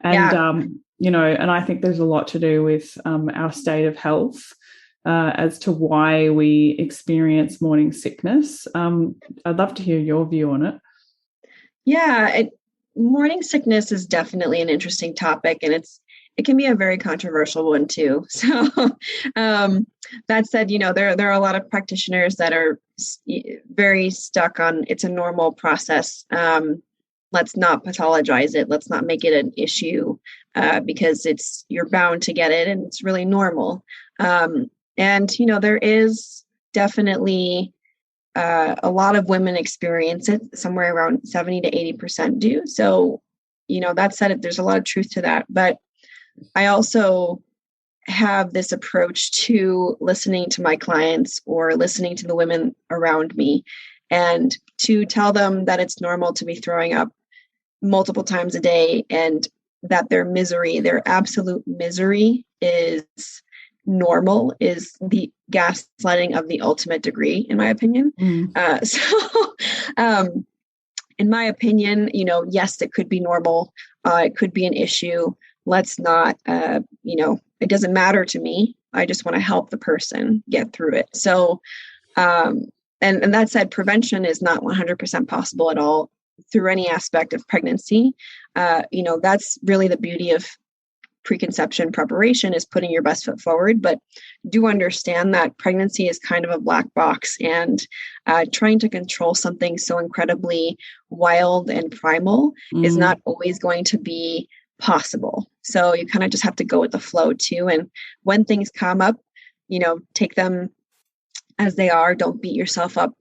And, and I think there's a lot to do with our state of health as to why we experience morning sickness. I'd love to hear your view on it. Yeah, morning sickness is definitely an interesting topic, and it can be a very controversial one too. So that said, there are a lot of practitioners that are very stuck on it's a normal process. Let's not pathologize it. Let's not make it an issue because you're bound to get it, and it's really normal. And there is definitely a lot of women experience it. Somewhere around 70 to 80% do. So, that said, there's a lot of truth to that. But I also have this approach to listening to my clients or listening to the women around me. And to tell them that it's normal to be throwing up multiple times a day and that their misery, their absolute misery is normal, is the gaslighting of the ultimate degree, in my opinion. In my opinion, yes, it could be normal. It could be an issue. Let's not, it doesn't matter to me. I just want to help the person get through it. So, and that said, prevention is not 100% possible at all through any aspect of pregnancy. That's really the beauty of preconception preparation, is putting your best foot forward, but do understand that pregnancy is kind of a black box, and trying to control something so incredibly wild and primal is not always going to be possible. So you kind of just have to go with the flow too. And when things come up, take them as they are. Don't beat yourself up,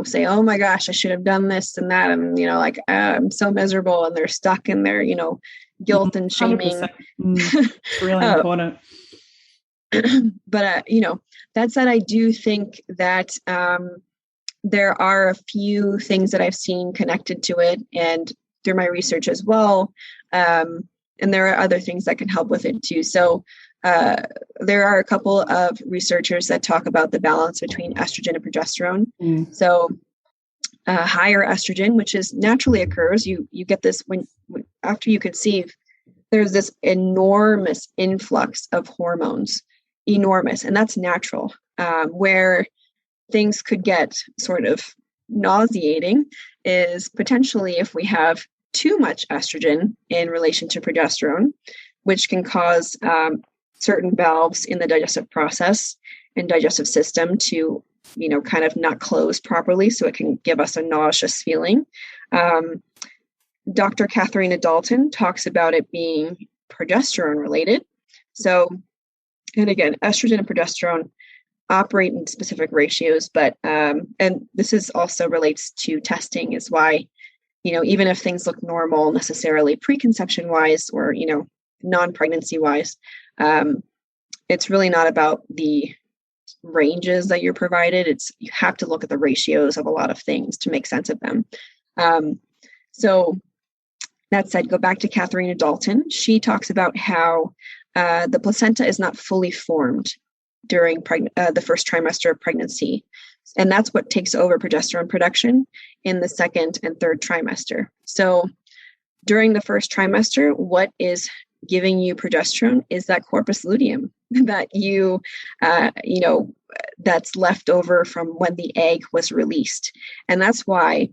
say, oh my gosh, I should have done this and that. And, I'm so miserable, and they're stuck in their, guilt and shaming. It's really important. But, that said, I do think that there are a few things that I've seen connected to it, and through my research as well. And there are other things that can help with it too. So there are a couple of researchers that talk about the balance between estrogen and progesterone. So higher estrogen, which is naturally occurs, you get this when after you conceive, there's this enormous influx of hormones, enormous, and that's natural. Where things could get sort of nauseating is potentially if we have too much estrogen in relation to progesterone, which can cause certain valves in the digestive process and digestive system to, kind of not close properly. So it can give us a nauseous feeling. Dr. Katharina Dalton talks about it being progesterone related. So, and again, estrogen and progesterone operate in specific ratios, but, and this is also relates to testing, is why, even if things look normal necessarily preconception wise or, non-pregnancy wise, it's really not about the ranges that you're provided. You have to look at the ratios of a lot of things to make sense of them. So that said, go back to Katharina Dalton. She talks about how the placenta is not fully formed during the first trimester of pregnancy. And that's what takes over progesterone production in the second and third trimester. So during the first trimester, what is giving you progesterone is that corpus luteum that that's left over from when the egg was released. And that's why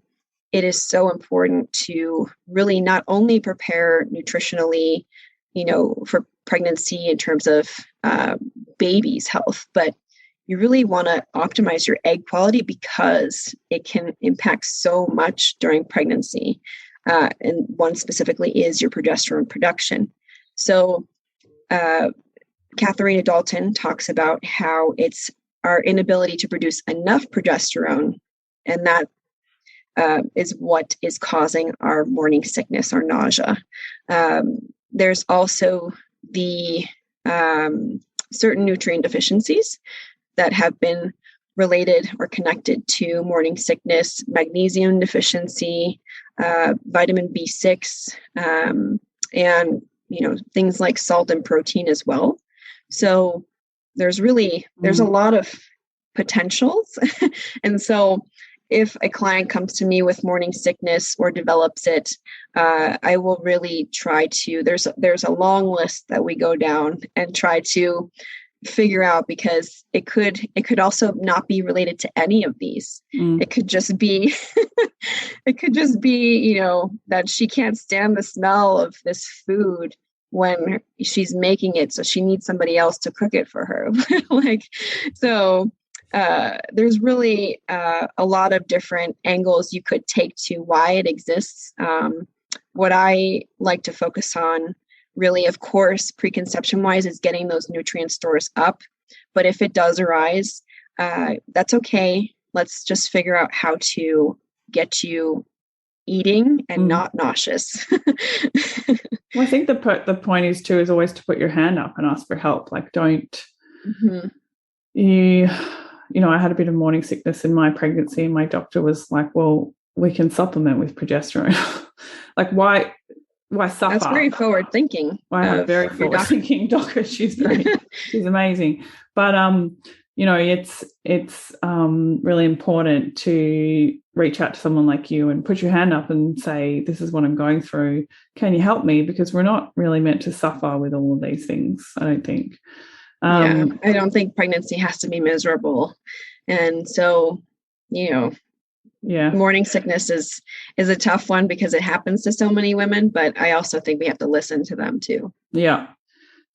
it is so important to really not only prepare nutritionally, for pregnancy in terms of baby's health, but you really want to optimize your egg quality because it can impact so much during pregnancy. And one specifically is your progesterone production. So Katharina Dalton talks about how it's our inability to produce enough progesterone, and that is what is causing our morning sickness or nausea. There's also the certain nutrient deficiencies that have been related or connected to morning sickness: magnesium deficiency, vitamin B6, and things like salt and protein as well. So there's a lot of potentials. And so if a client comes to me with morning sickness or develops it, I will really try to, there's a long list that we go down and try to figure out, because it could also not be related to any of these. It could just be that she can't stand the smell of this food when she's making it, so she needs somebody else to cook it for her. There's really a lot of different angles you could take to why it exists. What I like to focus on, really, of course, preconception wise, is getting those nutrient stores up. But if it does arise, that's okay. Let's just figure out how to get you eating and not nauseous. Well, I think the point is always to put your hand up and ask for help. Like, don't you I had a bit of morning sickness in my pregnancy, and my doctor was like, well, we can supplement with progesterone. Like, why suffer? That's very forward thinking. I have a very forward thinking doctor. She's amazing. But it's really important to reach out to someone like you and put your hand up and say, this is what I'm going through. Can you help me? Because we're not really meant to suffer with all of these things, I don't think. I don't think pregnancy has to be miserable. And so, morning sickness is a tough one because it happens to so many women, but I also think we have to listen to them too. Yeah.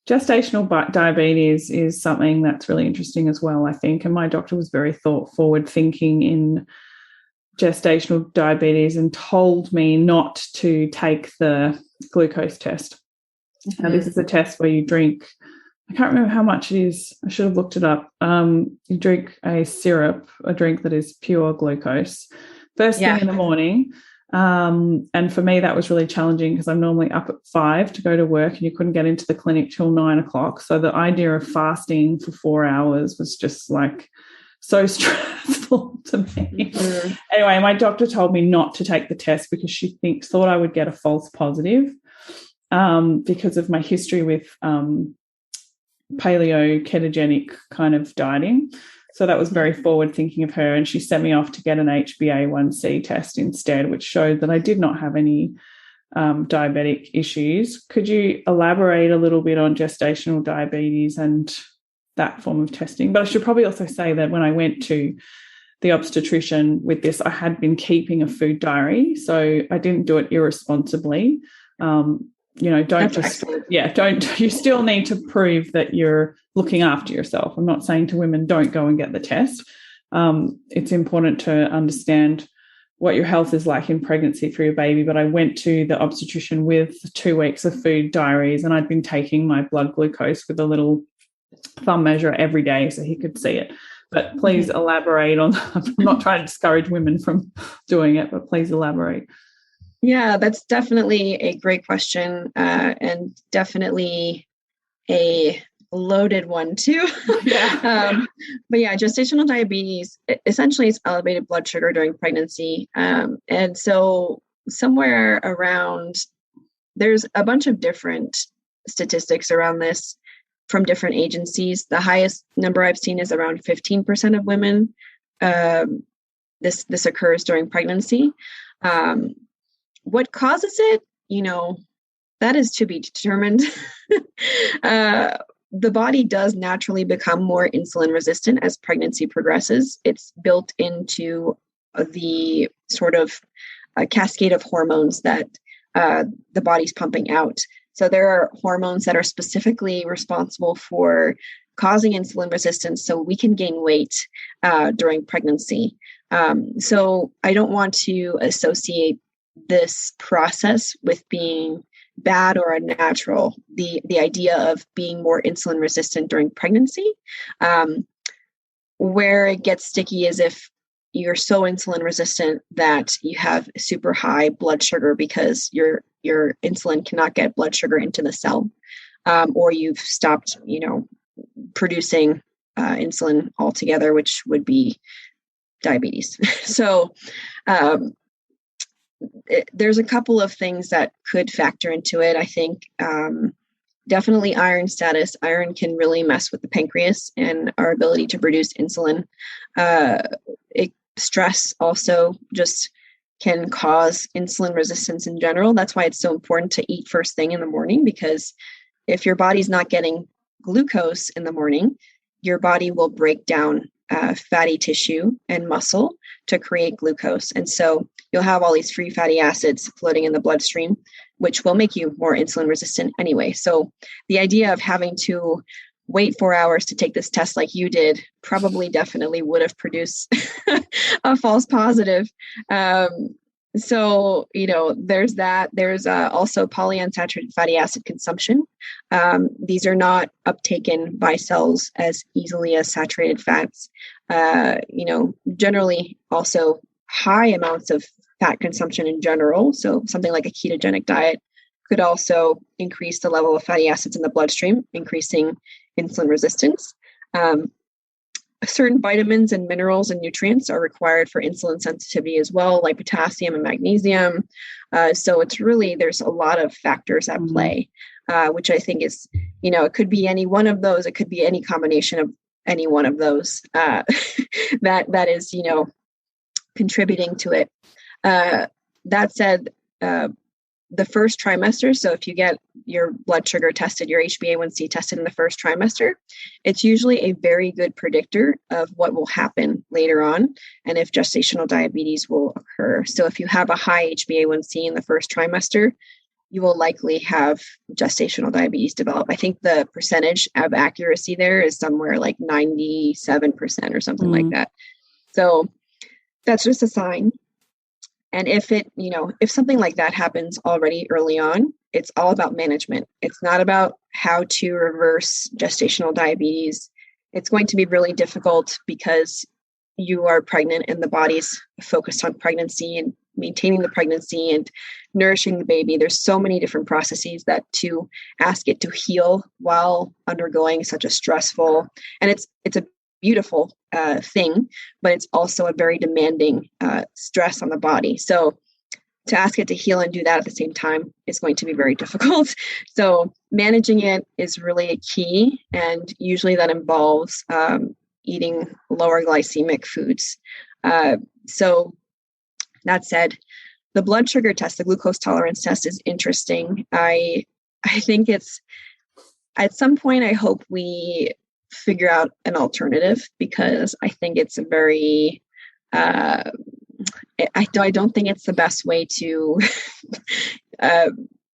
Gestational diabetes is something that's really interesting as well, I think. And my doctor was very forward thinking in gestational diabetes and told me not to take the glucose test. Mm-hmm. Now, this is a test where you drink, I can't remember how much it is. I should have looked it up. You drink a drink that is pure glucose, first thing in the morning. And for me, that was really challenging because I'm normally up at 5 to go to work, and you couldn't get into the clinic till 9 o'clock. So the idea of fasting for 4 hours was just like so stressful to me. Mm-hmm. Anyway, my doctor told me not to take the test because she thought I would get a false positive because of my history with paleo ketogenic kind of dieting. So that was very forward thinking of her, and she sent me off to get an HbA1c test instead, which showed that I did not have any diabetic issues. Could you elaborate a little bit on gestational diabetes and that form of testing? But I should probably also say that when I went to the obstetrician with this, I had been keeping a food diary, so I didn't do it irresponsibly. You still need to prove that you're looking after yourself. I'm not saying to women, don't go and get the test. It's important to understand what your health is like in pregnancy for your baby. But I went to the obstetrician with 2 weeks of food diaries, and I'd been taking my blood glucose with a little thumb measure every day so he could see it. But please elaborate on, I'm not trying to discourage women from doing it, but please elaborate. Yeah, that's definitely a great question, and definitely a loaded one too. But yeah, gestational diabetes essentially is elevated blood sugar during pregnancy. And so somewhere around, there's a bunch of different statistics around this from different agencies. The highest number I've seen is around 15% of women. This occurs during pregnancy. What causes it, that is to be determined. The body does naturally become more insulin resistant as pregnancy progresses. It's built into the sort of cascade of hormones that the body's pumping out. So there are hormones that are specifically responsible for causing insulin resistance so we can gain weight during pregnancy. So I don't want to associate this process with being bad or unnatural. The idea of being more insulin resistant during pregnancy, where it gets sticky is if you're so insulin resistant that you have super high blood sugar because your insulin cannot get blood sugar into the cell, or you've stopped, producing insulin altogether, which would be diabetes. So there's a couple of things that could factor into it. I think definitely iron status. Iron can really mess with the pancreas and our ability to produce insulin. Stress also just can cause insulin resistance in general. That's why it's so important to eat first thing in the morning, because if your body's not getting glucose in the morning, your body will break down fatty tissue and muscle to create glucose. And so you'll have all these free fatty acids floating in the bloodstream, which will make you more insulin resistant anyway. So the idea of having to wait 4 hours to take this test like you did definitely would have produced a false positive. So, there's that. There's also polyunsaturated fatty acid consumption. These are not uptaken by cells as easily as saturated fats. Generally also high amounts of fat consumption in general. So something like a ketogenic diet could also increase the level of fatty acids in the bloodstream, increasing insulin resistance. certain vitamins and minerals and nutrients are required for insulin sensitivity as well, like potassium and magnesium. So it's really, there's a lot of factors at play, which I think is, it could be any one of those. It could be any combination of any one of those that is, contributing to it. That said, the first trimester, so if you get your blood sugar tested, your HbA1c tested in the first trimester, it's usually a very good predictor of what will happen later on and if gestational diabetes will occur. So if you have a high HbA1c in the first trimester, you will likely have gestational diabetes develop. I think the percentage of accuracy there is somewhere like 97% or something like that. So that's just a sign. And if if something like that happens already early on, it's all about management. It's not about how to reverse gestational diabetes. It's going to be really difficult because you are pregnant and the body's focused on pregnancy and maintaining the pregnancy and nourishing the baby. There's so many different processes that to ask it to heal while undergoing such a stressful, and it's a beautiful thing, but it's also a very demanding stress on the body. So to ask it to heal and do that at the same time is going to be very difficult. So managing it is really a key. And usually that involves eating lower glycemic foods. So that said, the blood sugar test, the glucose tolerance test is interesting. I think it's, at some point, I hope we figure out an alternative, because I think it's a very, I don't think it's the best way to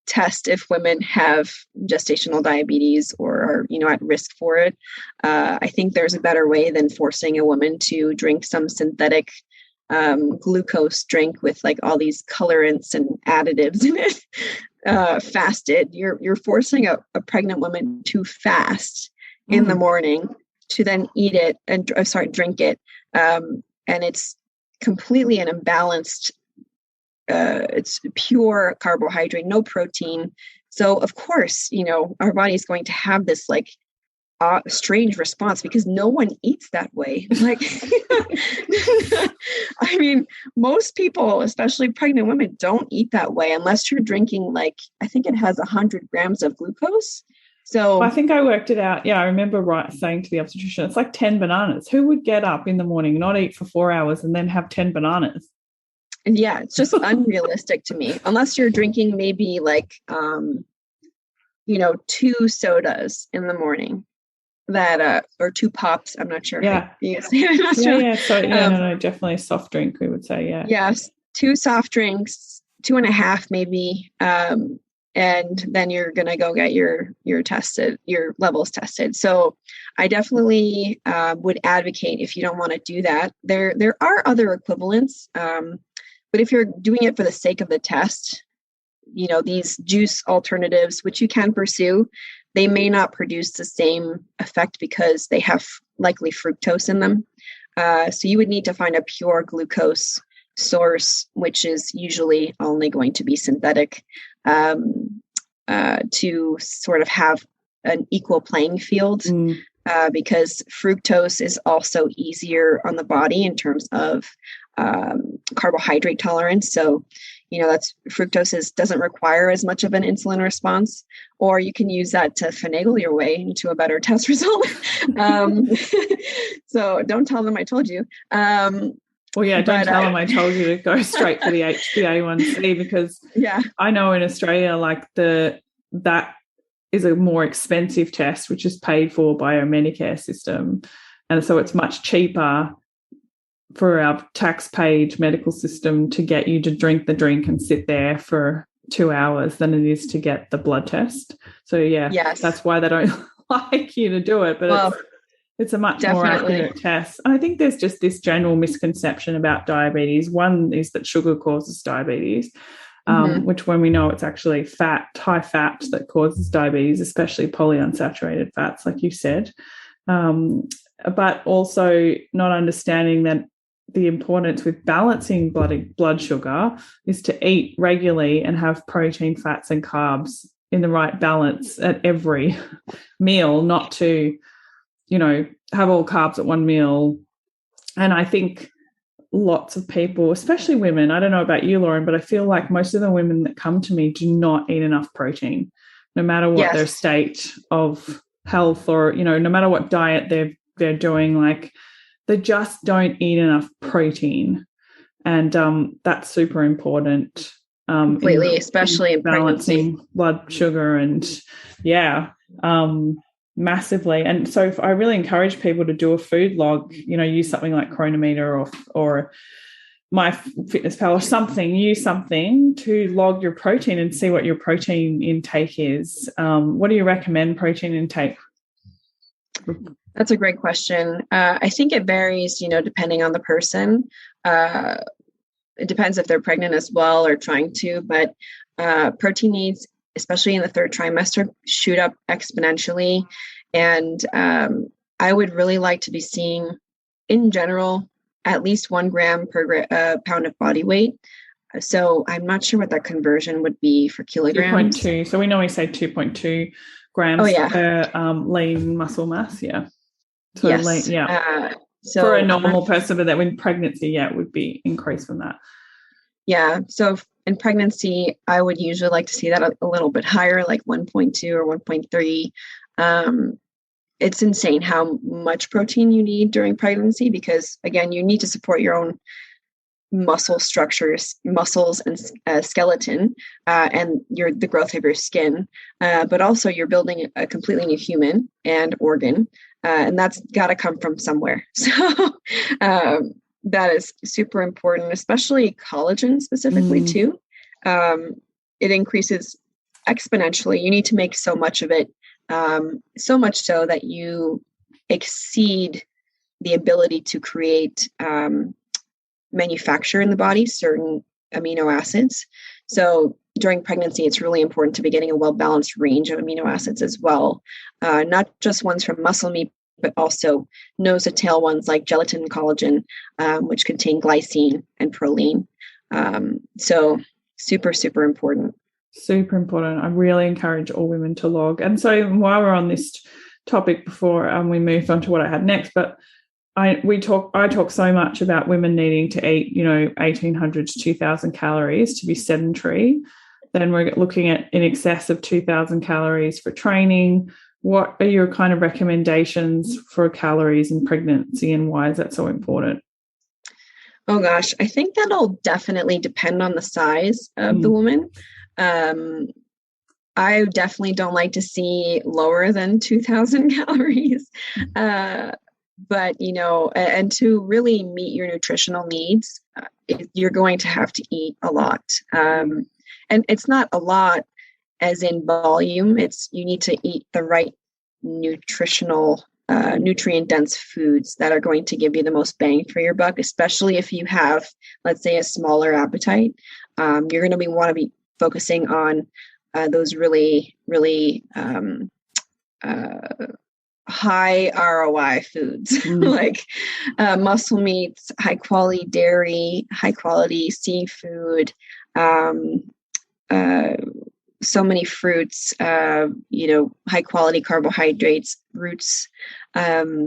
test if women have gestational diabetes or are, at risk for it. I think there's a better way than forcing a woman to drink some synthetic glucose drink with like all these colorants and additives in it, fasted. You're forcing a pregnant woman to fast in the morning to then eat it and drink it. And it's completely an imbalanced, it's pure carbohydrate, no protein. So of course, our body is going to have this like strange response because no one eats that way. Like, I mean, most people, especially pregnant women, don't eat that way unless you're drinking like, I think it has 100 grams of glucose. So I think I worked it out. Yeah, I remember saying to the obstetrician, it's like 10 bananas. Who would get up in the morning, not eat for 4 hours, and then have 10 bananas? And yeah, it's just unrealistic to me, unless you're drinking maybe like, 2 sodas in the morning that, or 2 pops. I'm not sure. Yeah. You say it in Australia. Yeah. So no, definitely a soft drink, we would say. Yeah. Yes. 2 soft drinks, 2.5 maybe. And then you're going to go get your levels tested. So I definitely would advocate, if you don't want to do that, there are other equivalents. But if you're doing it for the sake of the test, these juice alternatives, which you can pursue, they may not produce the same effect because they have likely fructose in them. So you would need to find a pure glucose source, which is usually only going to be synthetic, to sort of have an equal playing field, because fructose is also easier on the body in terms of carbohydrate tolerance. So, fructose doesn't require as much of an insulin response, or you can use that to finagle your way into a better test result. So don't tell them I told you. Well, yeah, don't tell them I told you to go straight for the HbA1c, because I know in Australia, like that is a more expensive test, which is paid for by our Medicare system. And so it's much cheaper for our tax-paid medical system to get you to drink the drink and sit there for 2 hours than it is to get the blood test. So, that's why they don't like you to do it. But it's a much more accurate test. And I think there's just this general misconception about diabetes. One is that sugar causes diabetes, which when we know it's actually high fat that causes diabetes, especially polyunsaturated fats, like you said. But also not understanding that the importance with balancing blood sugar is to eat regularly and have protein, fats and carbs in the right balance at every meal, not to have all carbs at one meal. And I think lots of people, especially women, I don't know about you, Loren, but I feel like most of the women that come to me do not eat enough protein, no matter what their state of health, or, you know, no matter what diet they're doing, like they just don't eat enough protein. And that's super important. Completely, especially in balancing pregnancy. blood sugar and massively. And so I really encourage people to do a food log, you know, use something like Chronometer or MyFitnessPal or something, use something to log your protein and see what your protein intake is. What do you recommend protein intake? That's a great question. I think it varies, you know, depending on the person. It depends if they're pregnant as well or trying to, but protein needs, especially in the third trimester, shoot up exponentially. And I would really like to be seeing, in general, at least 1 gram per pound of body weight. So I'm not sure what that conversion would be for kilograms. 2.2. So we normally say 2.2 grams per lean muscle mass. Yeah. So yes. lean, so for a normal person, but that in pregnancy, it would be increased from that. Yeah. So in pregnancy, I would usually like to see that a little bit higher, like 1.2 or 1.3. It's insane how much protein you need during pregnancy because, again, you need to support your own muscle structures, muscles and skeleton, and the growth of your skin. But also you're building a completely new human and organ, and that's got to come from somewhere. So that is super important, especially collagen specifically too. It increases exponentially. You need to make so much of it, so much so that you exceed the ability to create, manufacture in the body certain amino acids. So during pregnancy, it's really important to be getting a well-balanced range of amino acids as well, not just ones from muscle meat, but also nose to tail ones like gelatin and collagen, which contain glycine and proline. So super, super important. Super important. I really encourage all women to log. And so while we're on this topic before we move on to what I had next, but I talk so much about women needing to eat, 1,800 to 2,000 calories to be sedentary. Then we're looking at in excess of 2,000 calories for training. What are your kind of recommendations for calories in pregnancy, and why is that so important? Oh gosh, I think that'll definitely depend on the size of the woman. I definitely don't like to see lower than 2,000 calories. But, and to really meet your nutritional needs, you're going to have to eat a lot. And it's not a lot as in volume. You need to eat the right nutritional, nutrient-dense foods that are going to give you the most bang for your buck, especially if you have, let's say, a smaller appetite. You're going to want to be focusing on those really, really high ROI foods like muscle meats, high quality dairy, high quality seafood, so many fruits, high quality carbohydrates, roots, high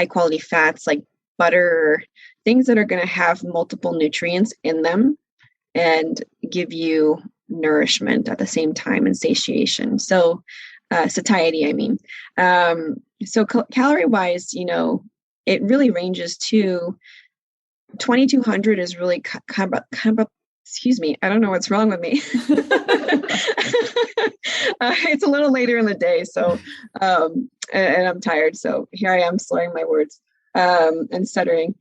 quality fats like butter, things that are going to have multiple nutrients in them and give you nourishment at the same time and satiation. So satiety, I mean. So calorie wise, it really ranges to 2,200 is really kind of, excuse me, I don't know what's wrong with me. It's a little later in the day, so, and I'm tired. So here I am slurring my words and stuttering.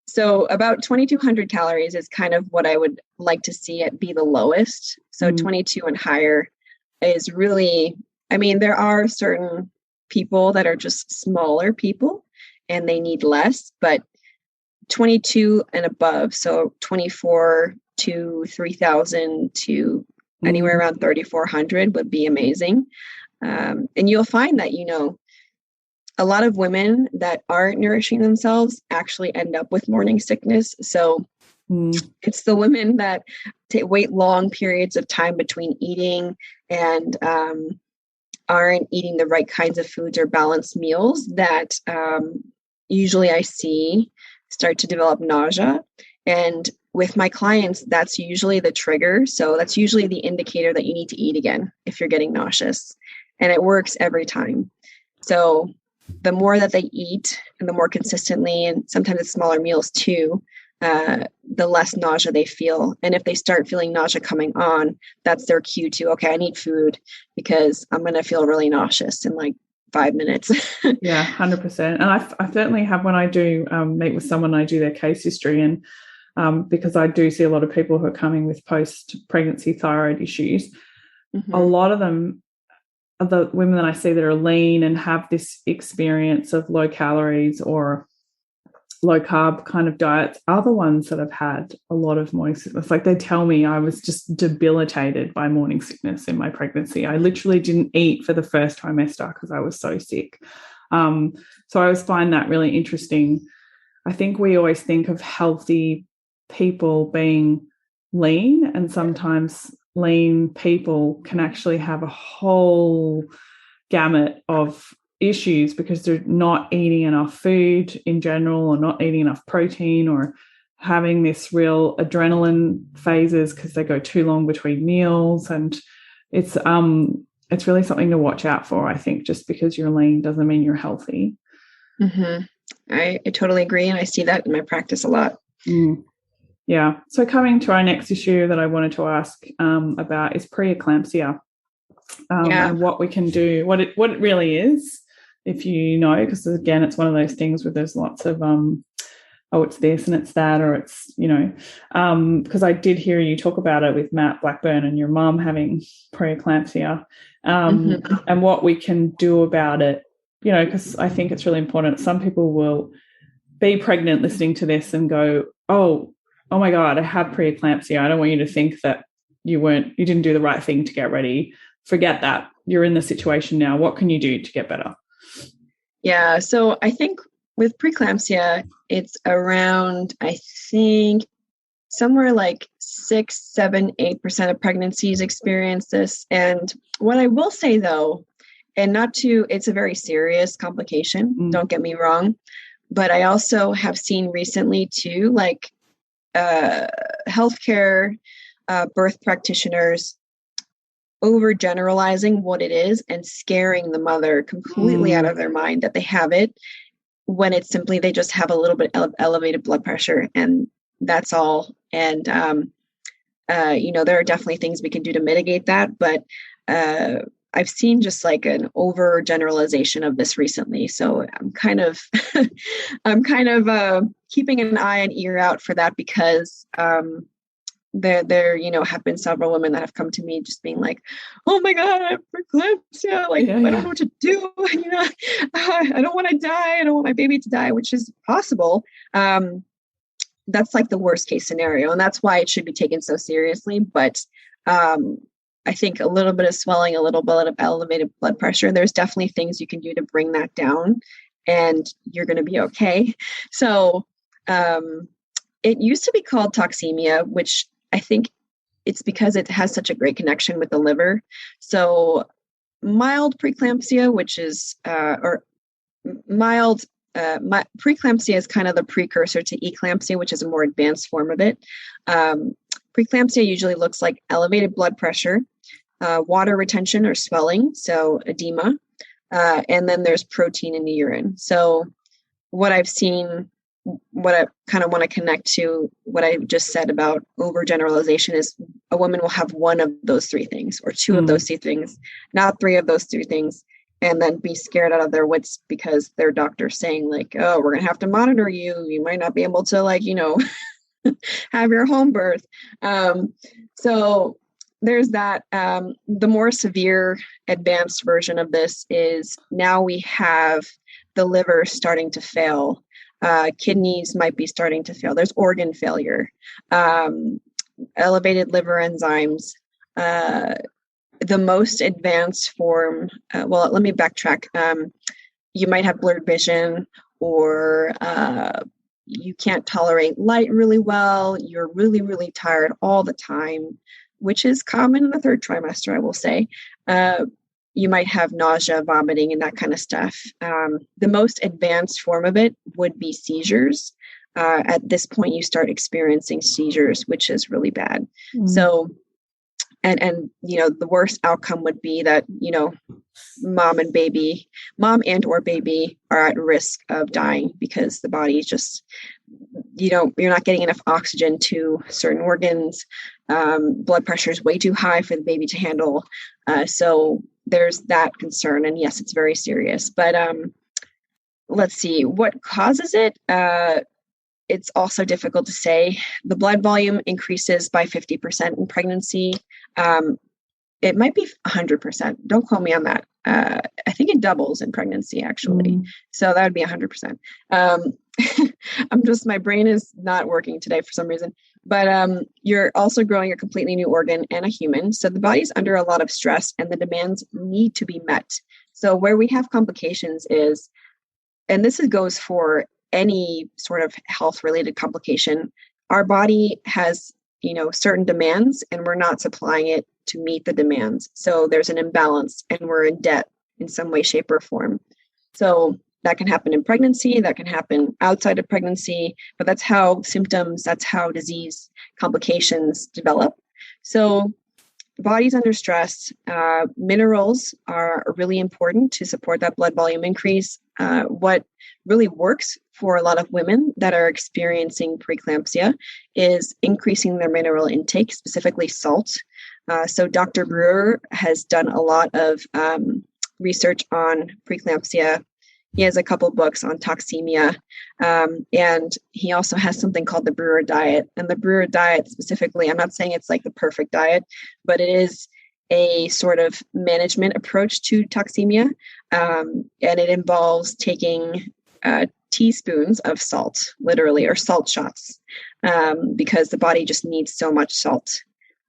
So about 2,200 calories is kind of what I would like to see it be the lowest. So 22 and higher is really, there are certain people that are just smaller people and they need less, but 22 and above, so 24 to 3,000 to anywhere around 3,400 would be amazing. And you'll find that, a lot of women that aren't nourishing themselves actually end up with morning sickness. So it's the women that wait long periods of time between eating and aren't eating the right kinds of foods or balanced meals that usually I see start to develop nausea. And with my clients, that's usually the trigger. So that's usually the indicator that you need to eat again if you're getting nauseous. And it works every time. So the more that they eat and the more consistently, and sometimes it's smaller meals too, the less nausea they feel. And if they start feeling nausea coming on, that's their cue to, okay, I need food because I'm going to feel really nauseous in like 5 minutes. Yeah, 100%. And I certainly have, when I do meet with someone, I do their case history, and because I do see a lot of people who are coming with post-pregnancy thyroid issues. Mm-hmm. A lot of them, the women that I see that are lean and have this experience of low calories or low carb kind of diets, are the ones that have had a lot of morning sickness. Like, they tell me I was just debilitated by morning sickness in my pregnancy. I literally didn't eat for the first trimester because I was so sick. So I always find that really interesting. I think we always think of healthy people being lean, and sometimes lean people can actually have a whole gamut of issues because they're not eating enough food in general, or not eating enough protein, or having this real adrenaline phases because they go too long between meals. And it's really something to watch out for. I think just because you're lean doesn't mean you're healthy. Mm-hmm. I totally agree, and I see that in my practice a lot. Yeah. So coming to our next issue that I wanted to ask about is preeclampsia, and what we can do, what it really is, if you know, because again, it's one of those things where there's lots of it's this and it's that, or it's, because I did hear you talk about it with Matt Blackburn and your mum having preeclampsia, and what we can do about it, because I think it's really important. Some people will be pregnant listening to this and go, oh my God, I have preeclampsia. I don't want you to think that you didn't do the right thing to get ready. Forget that. You're in the situation now. What can you do to get better? Yeah. So I think with preeclampsia, it's around, I think, somewhere like 6, 7, 8% of pregnancies experience this. And what I will say though, it's a very serious complication. Don't get me wrong. But I also have seen recently too, like healthcare birth practitioners overgeneralizing what it is and scaring the mother completely out of their mind that they have it, when it's simply they just have a little bit of elevated blood pressure, and that's all. And there are definitely things we can do to mitigate that, but I've seen just like an overgeneralization of this recently. So I'm kind of keeping an eye and ear out for that, because there have been several women that have come to me just being like, oh my God, I have preeclampsia. I don't know what to do. I don't want to die. I don't want my baby to die, which is possible. That's like the worst case scenario. And that's why it should be taken so seriously. But I think a little bit of swelling, a little bit of elevated blood pressure, there's definitely things you can do to bring that down, and you're going to be okay. So it used to be called toxemia, which I think it's because it has such a great connection with the liver. So mild preeclampsia, which is, preeclampsia is kind of the precursor to eclampsia, which is a more advanced form of it. Preeclampsia usually looks like elevated blood pressure, water retention or swelling, so edema, and then there's protein in the urine. So what I've seen, what I kind of want to connect to what I just said about overgeneralization is a woman will have one of those three things, or two of those three things, not three of those three things, and then be scared out of their wits because their doctor's saying like, oh, we're going to have to monitor you. You might not be able to have your home birth. So there's that. The more severe advanced version of this is now we have the liver starting to fail. Kidneys might be starting to fail. There's organ failure, elevated liver enzymes. The most advanced form, let me backtrack. You might have blurred vision, or you can't tolerate light really well. You're really, really tired all the time, which is common in the third trimester, I will say. you might have nausea, vomiting, and that kind of stuff. The most advanced form of it would be seizures. At this point, you start experiencing seizures, which is really bad. So, and the worst outcome would be that, mom and or baby are at risk of dying because the body just, you're not getting enough oxygen to certain organs. Blood pressure is way too high for the baby to handle. So there's that concern. And yes, it's very serious. But let's see, what causes it? It's also difficult to say. The blood volume increases by 50% in pregnancy. It might be 100%. Don't quote me on that. I think it doubles in pregnancy, actually. So that would be 100%. My brain is not working today for some reason. But you're also growing a completely new organ and a human. So the body's under a lot of stress and the demands need to be met. So where we have complications is, and this goes for any sort of health-related complication, our body has, certain demands and we're not supplying it to meet the demands. So there's an imbalance and we're in debt in some way, shape, or form. So that can happen in pregnancy, that can happen outside of pregnancy, but that's how disease complications develop. So the body's under stress. Minerals are really important to support that blood volume increase. What really works for a lot of women that are experiencing preeclampsia is increasing their mineral intake, specifically salt. So Dr. Brewer has done a lot of research on preeclampsia. He has a couple books on toxemia, and he also has something called the Brewer diet. And the Brewer diet specifically, I'm not saying it's like the perfect diet, but it is a sort of management approach to toxemia, and it involves taking teaspoons of salt, literally, or salt shots, because the body just needs so much salt.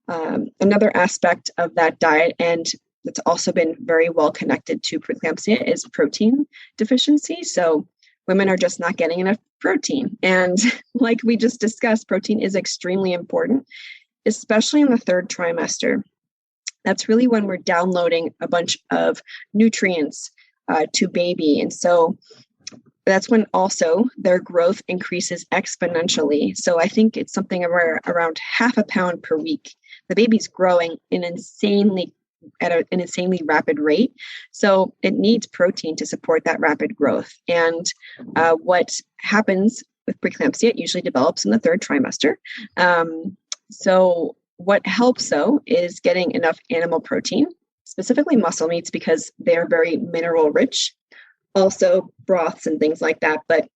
Another aspect of that diet, and that's also been very well connected to preeclampsia, is protein deficiency. So women are just not getting enough protein. And like we just discussed, protein is extremely important, especially in the third trimester. That's really when we're downloading a bunch of nutrients to baby. And so that's when also their growth increases exponentially. So I think it's something around half a pound per week. The baby's growing at an insanely rapid rate. So it needs protein to support that rapid growth. And what happens with preeclampsia, it usually develops in the third trimester. So what helps, though, is getting enough animal protein, specifically muscle meats, because they're very mineral rich. Also broths and things like that. But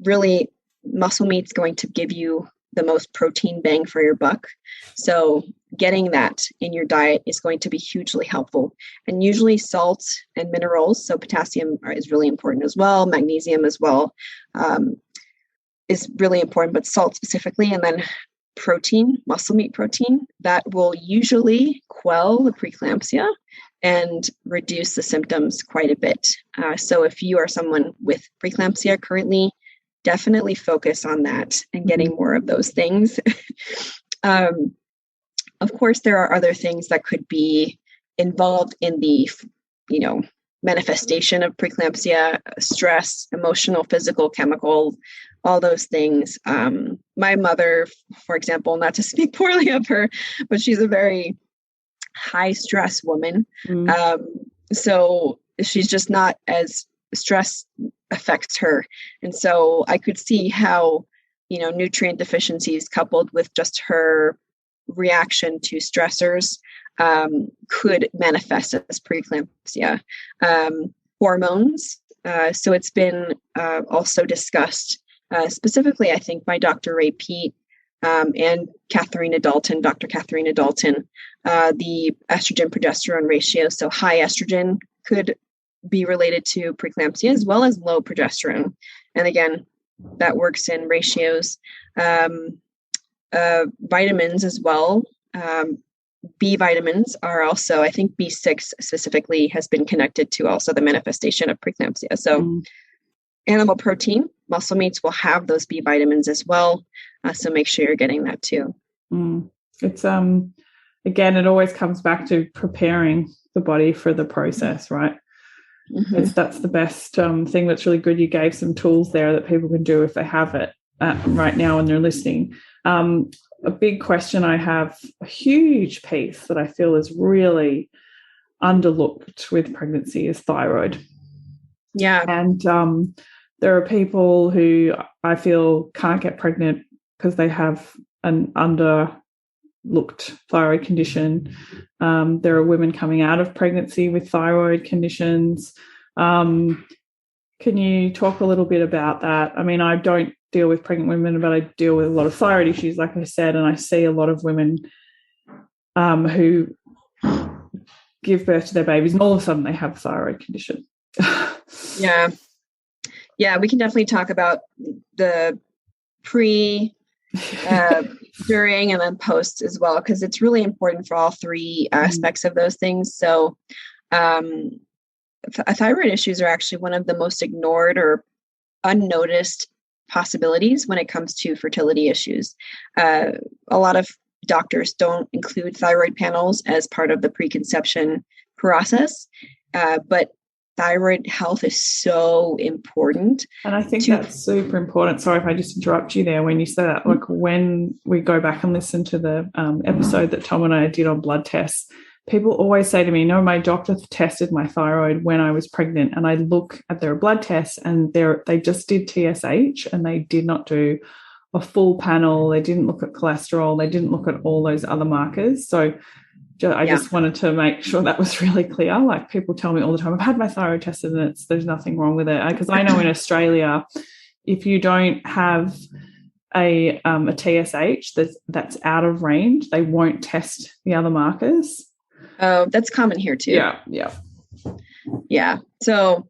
really, muscle meat's going to give you the most protein bang for your buck. So getting that in your diet is going to be hugely helpful. And usually salt and minerals, so potassium is really important as well, magnesium as well, is really important, but salt specifically, and then protein, muscle meat protein, that will usually quell the preeclampsia and reduce the symptoms quite a bit. So if you are someone with preeclampsia currently, definitely focus on that and getting more of those things. Of course, there are other things that could be involved in the, manifestation of preeclampsia: stress, emotional, physical, chemical, all those things. My mother, for example, not to speak poorly of her, but she's a very high stress woman. So she's just not as stress affects her. And so I could see how, nutrient deficiencies coupled with just her reaction to stressors could manifest as preeclampsia. Hormones. So it's been also discussed specifically, I think, by Dr. Ray Peat and Dr. Katharina Dalton, the estrogen-progesterone ratio. So high estrogen could be related to preeclampsia, as well as low progesterone. And again, that works in ratios. Vitamins as well. B vitamins are also, I think B6 specifically has been connected to also the manifestation of preeclampsia. So animal protein, muscle meats will have those B vitamins as well. So make sure you're getting that too. It's, again, it always comes back to preparing the body for the process, right? That's the best thing that's really good. You gave some tools there that people can do if they have it right now and they're listening. A big question I have, a huge piece that I feel is really underlooked with pregnancy is thyroid. Yeah. And there are people who I feel can't get pregnant because they have an underlooked thyroid condition. There are women coming out of pregnancy with thyroid conditions. Can you talk a little bit about that? I mean, I don't deal with pregnant women, but I deal with a lot of thyroid issues, like I said, and I see a lot of women who give birth to their babies and all of a sudden they have a thyroid condition. Yeah, we can definitely talk about the pre, during, and then post as well, because it's really important for all three aspects of those things. So thyroid issues are actually one of the most ignored or unnoticed possibilities when it comes to fertility issues. A lot of doctors don't include thyroid panels as part of the preconception process, but thyroid health is so important. And I think that's super important. Sorry if I just interrupt you there when you say that. Like when we go back and listen to the episode that Tom and I did on blood tests, people always say to me, no, my doctor tested my thyroid when I was pregnant, and I look at their blood tests and they just did TSH and they did not do a full panel. They didn't look at cholesterol. They didn't look at all those other markers. So I just wanted to make sure that was really clear. Like people tell me all the time, I've had my thyroid tested and there's nothing wrong with it. Because I know in Australia, if you don't have a TSH that's out of range, they won't test the other markers. Oh, that's common here too. Yeah. So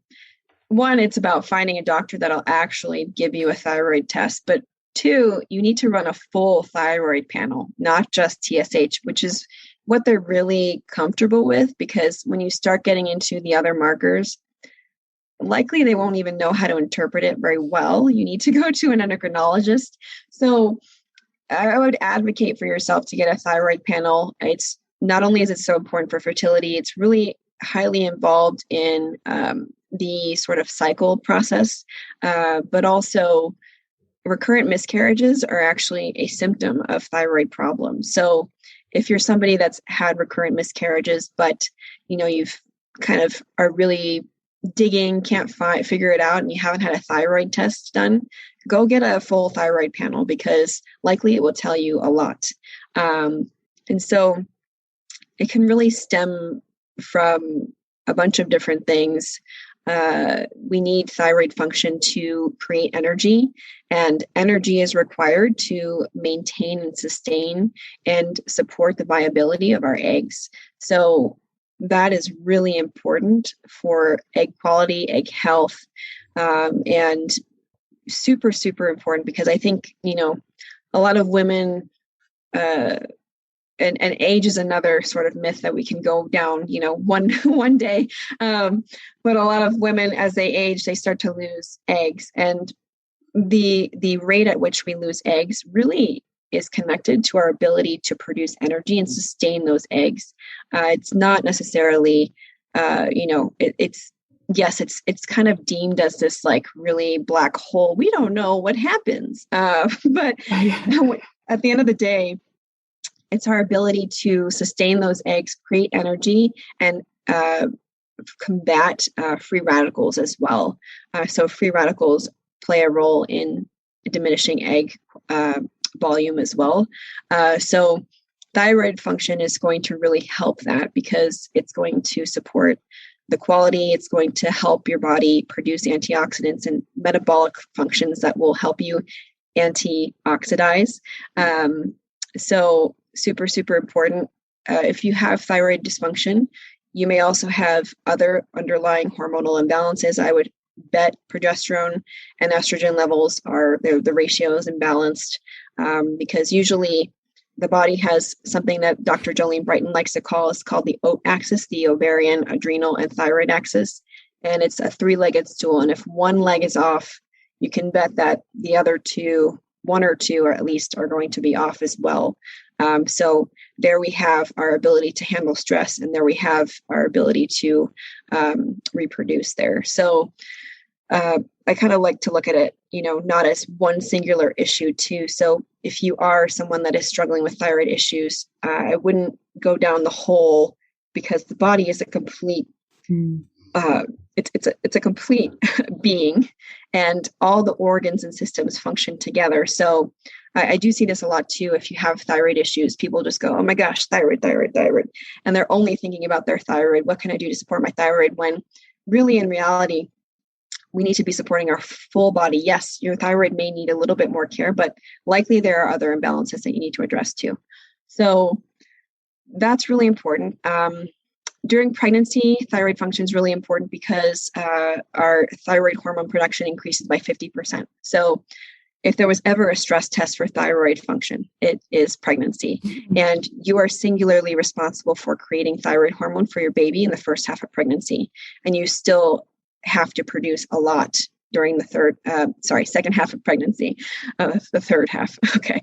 one, it's about finding a doctor that'll actually give you a thyroid test. But two, you need to run a full thyroid panel, not just TSH, which is what they're really comfortable with, because when you start getting into the other markers, likely they won't even know how to interpret it very well. You need to go to an endocrinologist. So I would advocate for yourself to get a thyroid panel. It's not only is it so important for fertility, it's really highly involved in the sort of cycle process, but also recurrent miscarriages are actually a symptom of thyroid problems. So if you're somebody that's had recurrent miscarriages, but you've kind of are really digging, can't figure it out, and you haven't had a thyroid test done, go get a full thyroid panel, because likely it will tell you a lot. And so it can really stem from a bunch of different things. We need thyroid function to create energy, and energy is required to maintain and sustain and support the viability of our eggs. So that is really important for egg quality, egg health, and super, super important, because I think, a lot of women, and age is another sort of myth that we can go down, one day. But a lot of women, as they age, they start to lose eggs, and the rate at which we lose eggs really is connected to our ability to produce energy and sustain those eggs. It's not necessarily, it's kind of deemed as this like really black hole. We don't know what happens, but at the end of the day, it's our ability to sustain those eggs, create energy, and combat free radicals as well. So free radicals play a role in diminishing egg volume as well. So thyroid function is going to really help that, because it's going to support the quality. It's going to help your body produce antioxidants and metabolic functions that will help you antioxidize. So super, super important. If you have thyroid dysfunction, you may also have other underlying hormonal imbalances. I would bet progesterone and estrogen levels are the ratio is imbalanced, because usually the body has something that Dr. Jolene Brighton likes to call is called the OAT axis, the ovarian, adrenal, and thyroid axis. And it's a three-legged stool. And if one leg is off, you can bet that the other two one or two, or at least, are going to be off as well. So there we have our ability to handle stress, and there we have our ability to reproduce there. So I kind of like to look at it, not as one singular issue too. So if you are someone that is struggling with thyroid issues, I wouldn't go down the hole, because the body is a complete, it's a complete being, and all the organs and systems function together. So I do see this a lot too. If you have thyroid issues, people just go, oh my gosh, thyroid. And they're only thinking about their thyroid. What can I do to support my thyroid? When really, in reality, we need to be supporting our full body. Yes, your thyroid may need a little bit more care, but likely there are other imbalances that you need to address too. So that's really important. During pregnancy, thyroid function is really important because our thyroid hormone production increases by 50%. So if there was ever a stress test for thyroid function, it is pregnancy. And you are singularly responsible for creating thyroid hormone for your baby in the first half of pregnancy. And you still have to produce a lot during the second half of pregnancy, the third half. Okay.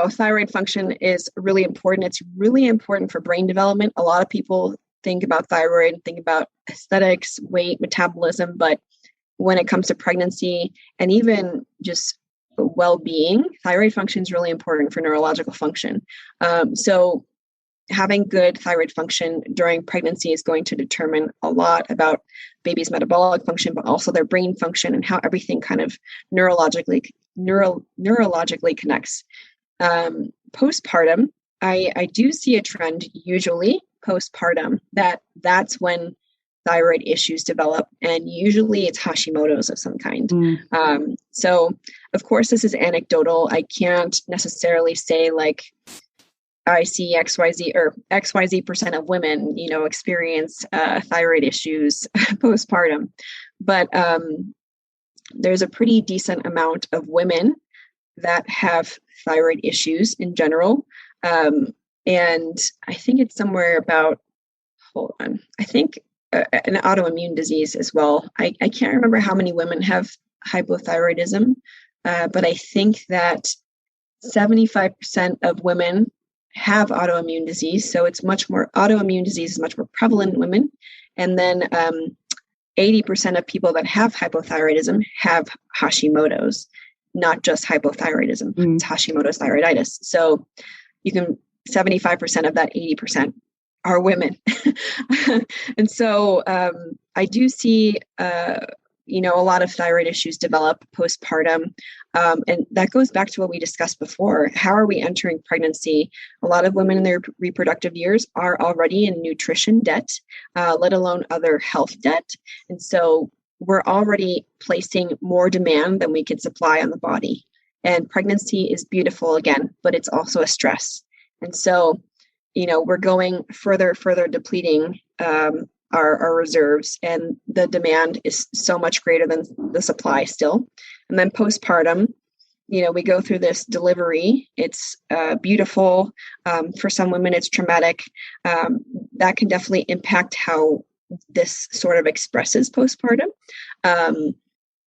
Thyroid function is really important. It's really important for brain development. A lot of people think about thyroid, think about aesthetics, weight, metabolism, but when it comes to pregnancy and even just well-being, thyroid function is really important for neurological function. So having good thyroid function during pregnancy is going to determine a lot about baby's metabolic function, but also their brain function and how everything kind of neurologically connects. Postpartum, I do see a trend usually postpartum that's when thyroid issues develop, and usually it's Hashimoto's of some kind. So of course this is anecdotal. I can't necessarily say like I see XYZ or XYZ percent of women, experience thyroid issues postpartum, but there's a pretty decent amount of women that have thyroid issues in general. And I think it's somewhere about, an autoimmune disease as well. I can't remember how many women have hypothyroidism, but I think that 75% of women have autoimmune disease. So autoimmune disease is much more prevalent in women. And then 80% of people that have hypothyroidism have Hashimoto's, not just hypothyroidism, it's Hashimoto's thyroiditis. So 75% of that 80% are women. And so I do see, a lot of thyroid issues develop postpartum. And that goes back to what we discussed before. How are we entering pregnancy? A lot of women in their reproductive years are already in nutrition debt, let alone other health debt. And so we're already placing more demand than we can supply on the body. And pregnancy is beautiful again, but it's also a stress. And so, we're going further depleting our reserves, and the demand is so much greater than the supply still. And then postpartum, we go through this delivery. It's beautiful. For some women, it's traumatic. That can definitely impact how this sort of expresses postpartum.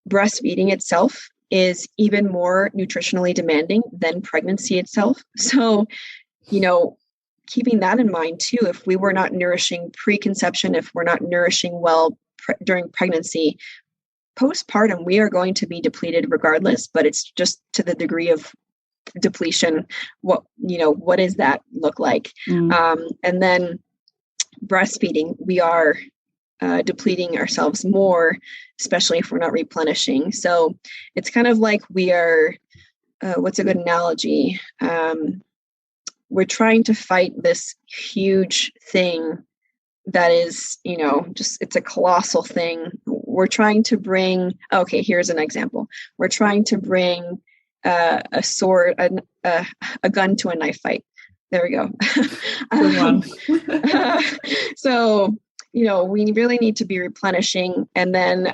Breastfeeding itself is even more nutritionally demanding than pregnancy itself. So, keeping that in mind too, if we were not nourishing preconception, if we're not nourishing well during pregnancy, postpartum, we are going to be depleted regardless, but it's just to the degree of depletion. What does that look like? And then breastfeeding, we are depleting ourselves more, especially if we're not replenishing. So it's kind of like we are, what's a good analogy? We're trying to fight this huge thing that is, it's a colossal thing. We're trying to bring, here's an example. We're trying to bring a sword, a gun to a knife fight. There we go. So, we really need to be replenishing. And then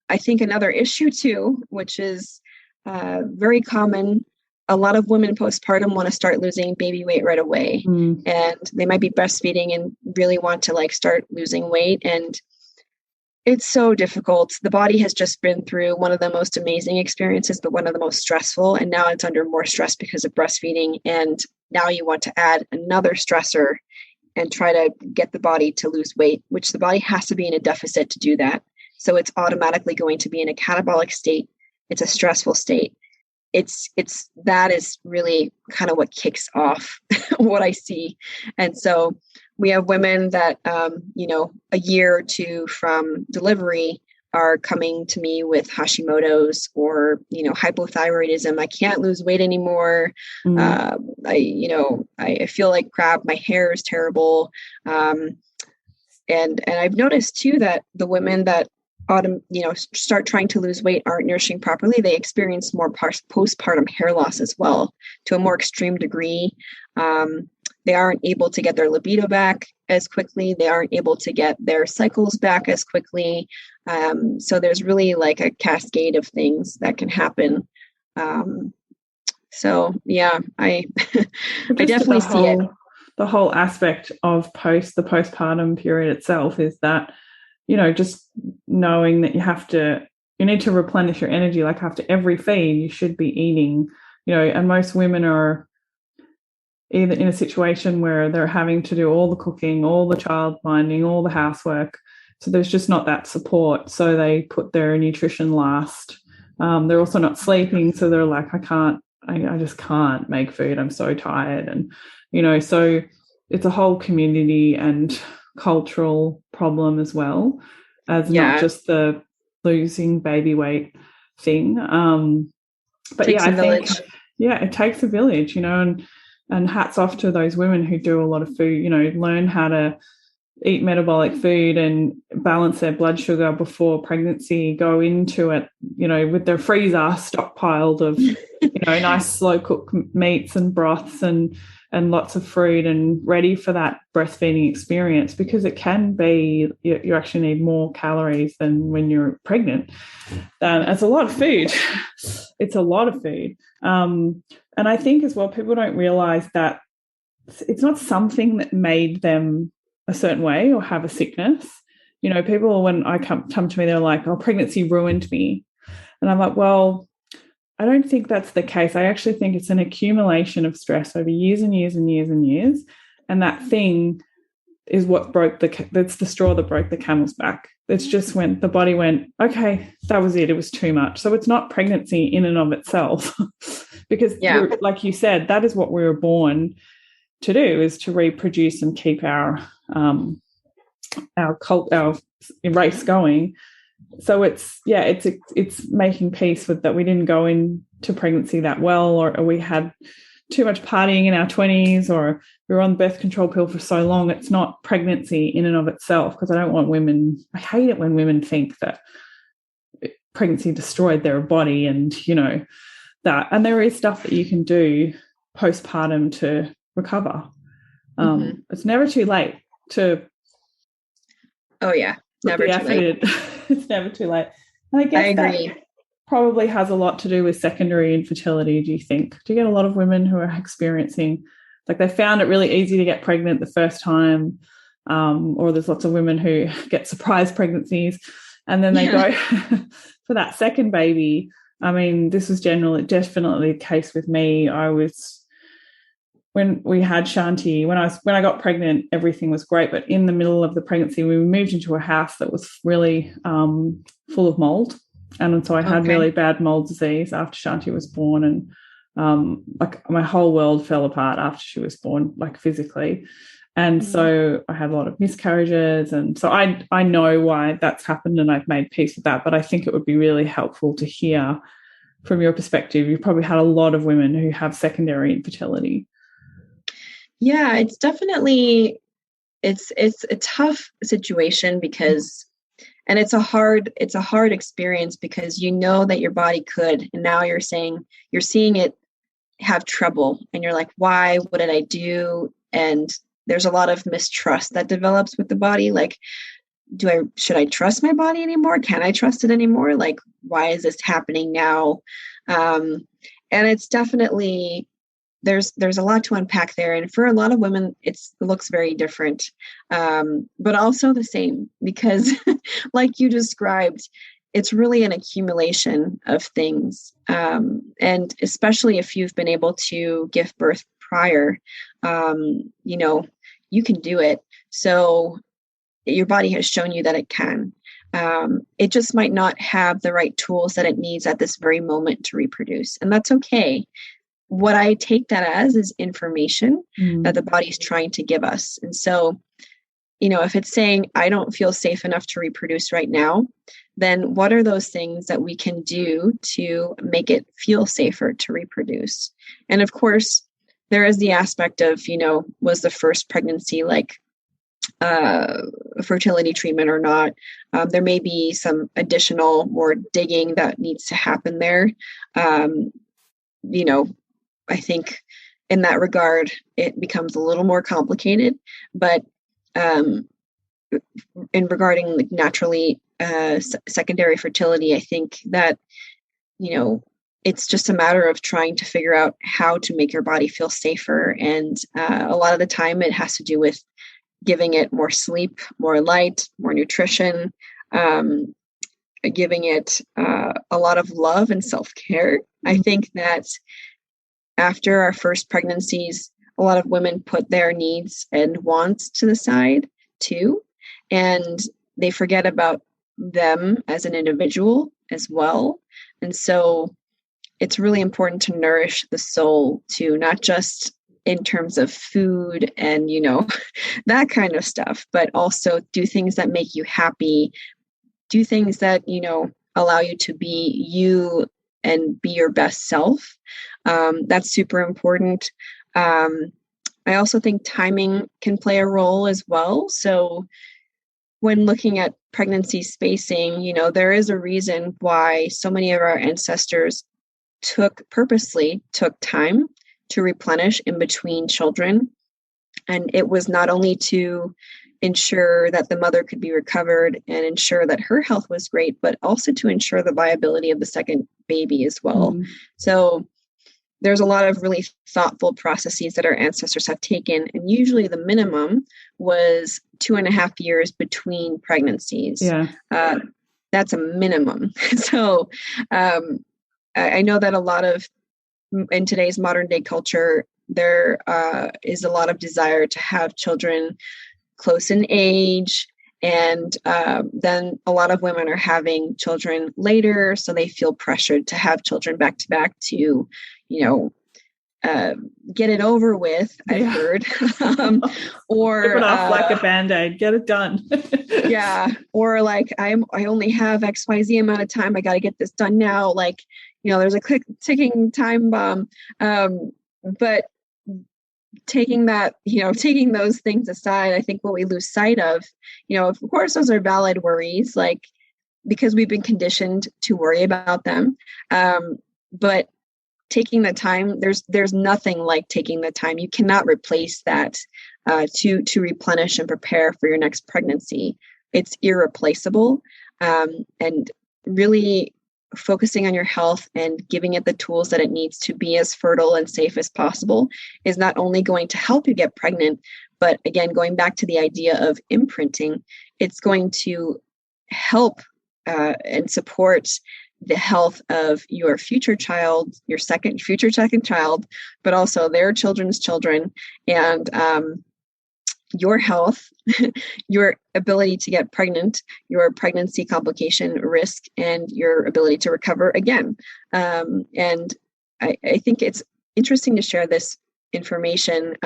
I think another issue too, which is very common, a lot of women postpartum want to start losing baby weight right away. And they might be breastfeeding and really want to start losing weight. And It's so difficult. The body has just been through one of the most amazing experiences, but one of the most stressful. And now it's under more stress because of breastfeeding. And now you want to add another stressor and try to get the body to lose weight, which the body has to be in a deficit to do that. So it's automatically going to be in a catabolic state. It's a stressful state. It's that is really kind of what kicks off what I see. And so we have women that, a year or two from delivery are coming to me with Hashimoto's or, hypothyroidism. I can't lose weight anymore. I feel like crap. My hair is terrible. And I've noticed too that the women that start trying to lose weight, aren't nourishing properly, they experience more postpartum hair loss as well, to a more extreme degree. They aren't able to get their libido back as quickly. They aren't able to get their cycles back as quickly. So there's really like a cascade of things that can happen. So yeah, I definitely see it. The whole aspect of the postpartum period itself is that, just knowing that you need to replenish your energy. Like after every feed, you should be eating, and most women are either in a situation where they're having to do all the cooking, all the child minding, all the housework. So there's just not that support. So they put their nutrition last. They're also not sleeping. So they're like, I just can't make food. I'm so tired. And, so it's a whole community and cultural problem as well as not just the losing baby weight thing. But takes I a village. think, it takes a village, and hats off to those women who do a lot of food, learn how to eat metabolic food and balance their blood sugar before pregnancy, go into it, with their freezer stockpiled of, nice slow cooked meats and broths and lots of fruit and ready for that breastfeeding experience, because it can be, you actually need more calories than when you're pregnant. It's a lot of food. It's a lot of food. And I think as well, people don't realise that it's not something that made them a certain way or have a sickness. People, when I come to me, they're like, oh, pregnancy ruined me. And I'm like, well, I don't think that's the case. I actually think it's an accumulation of stress over years and years and years and years. And that thing is what that's the straw that broke the camel's back. It's just when the body went, okay, that was it. It was too much. So it's not pregnancy in and of itself because like you said, that is what we were born to do, is to reproduce and keep our race going. So it's making peace with that. We didn't go into pregnancy that well, or we had too much partying in our 20s, or we were on the birth control pill for so long. It's not pregnancy in and of itself, because I hate it when women think that pregnancy destroyed their body and, that. And there is stuff that you can do postpartum to recover. It's never too late to. Oh yeah, never too late. It's never too late. And I guess I agree. That probably has a lot to do with secondary infertility. Do you think? Do you get a lot of women who are experiencing, like, they found it really easy to get pregnant the first time, or there's lots of women who get surprise pregnancies and then they go for that second baby? I mean, this was definitely the case with me. When we had Shanti, when I got pregnant, everything was great. But in the middle of the pregnancy, we moved into a house that was really full of mold. And so I had really bad mold disease after Shanti was born. And like my whole world fell apart after she was born, like physically. And so I had a lot of miscarriages. And so I know why that's happened, and I've made peace with that. But I think it would be really helpful to hear from your perspective. You've probably had a lot of women who have secondary infertility. Yeah, it's definitely, it's a tough situation because, and it's a hard experience because you know that your body could, and now you're seeing it have trouble, and you're like, why? What did I do? And there's a lot of mistrust that develops with the body. Like, should I trust my body anymore? Can I trust it anymore? Like, why is this happening now? And it's definitely there's a lot to unpack there. And for a lot of women, it looks very different, but also the same, because like you described, it's really an accumulation of things. And especially if you've been able to give birth prior, you can do it. So your body has shown you that it can. It just might not have the right tools that it needs at this very moment to reproduce. And that's okay. What I take that as is information that the body's trying to give us. And so, if it's saying, I don't feel safe enough to reproduce right now, then what are those things that we can do to make it feel safer to reproduce? And of course, there is the aspect of, was the first pregnancy like a fertility treatment or not? There may be some additional more digging that needs to happen there. I think in that regard, it becomes a little more complicated, but in regarding like naturally secondary fertility, I think that, it's just a matter of trying to figure out how to make your body feel safer. And a lot of the time it has to do with giving it more sleep, more light, more nutrition, giving it a lot of love and self-care. I think that after our first pregnancies, a lot of women put their needs and wants to the side too, and they forget about them as an individual as well. And so it's really important to nourish the soul too, not just in terms of food and, that kind of stuff, but also do things that make you happy, do things that, allow you to be you and be your best self. That's super important. I also think timing can play a role as well. So when looking at pregnancy spacing, there is a reason why so many of our ancestors purposely took time to replenish in between children. And it was not only to ensure that the mother could be recovered and ensure that her health was great, but also to ensure the viability of the second baby as well. So there's a lot of really thoughtful processes that our ancestors have taken. And usually the minimum was 2.5 years between pregnancies. Yeah. That's a minimum. So I know that a lot of, in today's modern day culture, there is a lot of desire to have children close in age. And then a lot of women are having children later, so they feel pressured to have children back to back to, get it over with, I've heard. Or rip it off like a Band-Aid, get it done. Yeah. Or like, I only have XYZ amount of time. I got to get this done now. Like, there's a quick ticking time bomb. But taking those things aside, I think what we lose sight of, of course, those are valid worries, like, because we've been conditioned to worry about them. But taking the time, there's nothing like taking the time. You cannot replace that to replenish and prepare for your next pregnancy. It's irreplaceable. And really focusing on your health and giving it the tools that it needs to be as fertile and safe as possible is not only going to help you get pregnant, but again, going back to the idea of imprinting, it's going to help and support the health of your future child, your future second child, but also their children's children, and your health, your ability to get pregnant, your pregnancy complication risk, and your ability to recover again. And I think it's interesting to share this information.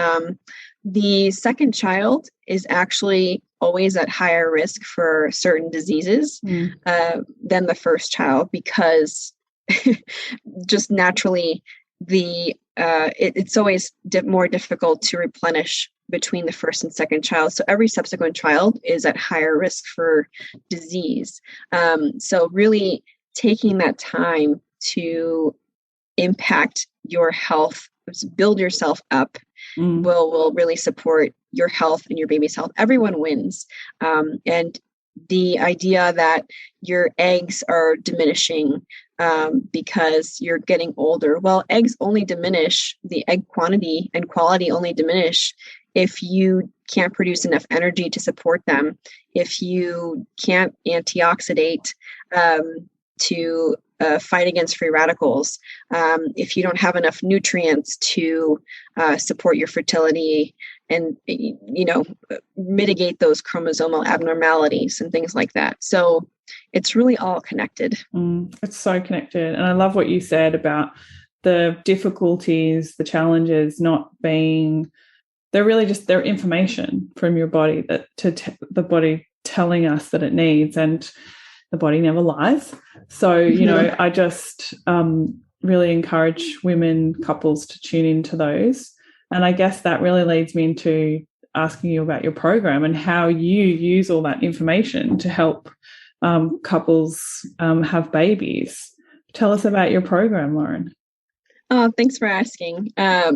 The second child is actually always at higher risk for certain diseases than the first child, because just naturally it's always more difficult to replenish between the first and second child. So every subsequent child is at higher risk for disease. So really taking that time to impact your health, build yourself up, will really support your health and your baby's health. Everyone wins. And the idea that your eggs are diminishing because you're getting older. Well, eggs only diminish, the egg quantity and quality only diminish if you can't produce enough energy to support them, if you can't antioxidate to fight against free radicals, if you don't have enough nutrients to support your fertility and, mitigate those chromosomal abnormalities and things like that. So it's really all connected. It's so connected. And I love what you said about the difficulties, the challenges not being, they're really just, they're information from your body that the body telling us that it needs, and the body never lies. So, I just really encourage women, couples to tune into those. And I guess that really leads me into asking you about your program and how you use all that information to help couples have babies. Tell us about your program, Loren. Oh, thanks for asking. I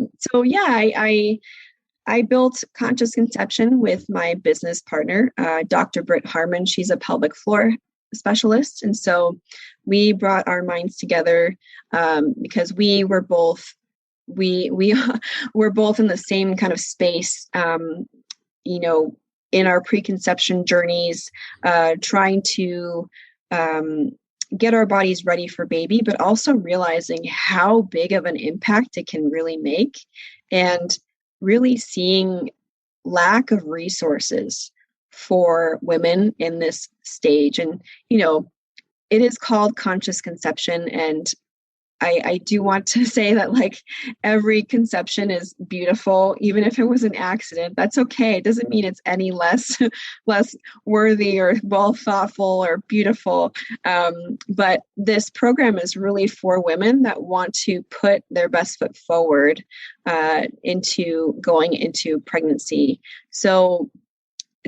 built Conscious Conception with my business partner, Dr. Britt Harmon. She's a pelvic floor specialist. And so we brought our minds together because we were both, we were both in the same kind of space, in our preconception journeys, trying to get our bodies ready for baby, but also realizing how big of an impact it can really make, and really seeing lack of resources for women in this stage. And, it is called Conscious Conception. And I do want to say that, like, every conception is beautiful, even if it was an accident. That's okay. It doesn't mean it's any less worthy or well thoughtful or beautiful. But this program is really for women that want to put their best foot forward into going into pregnancy. So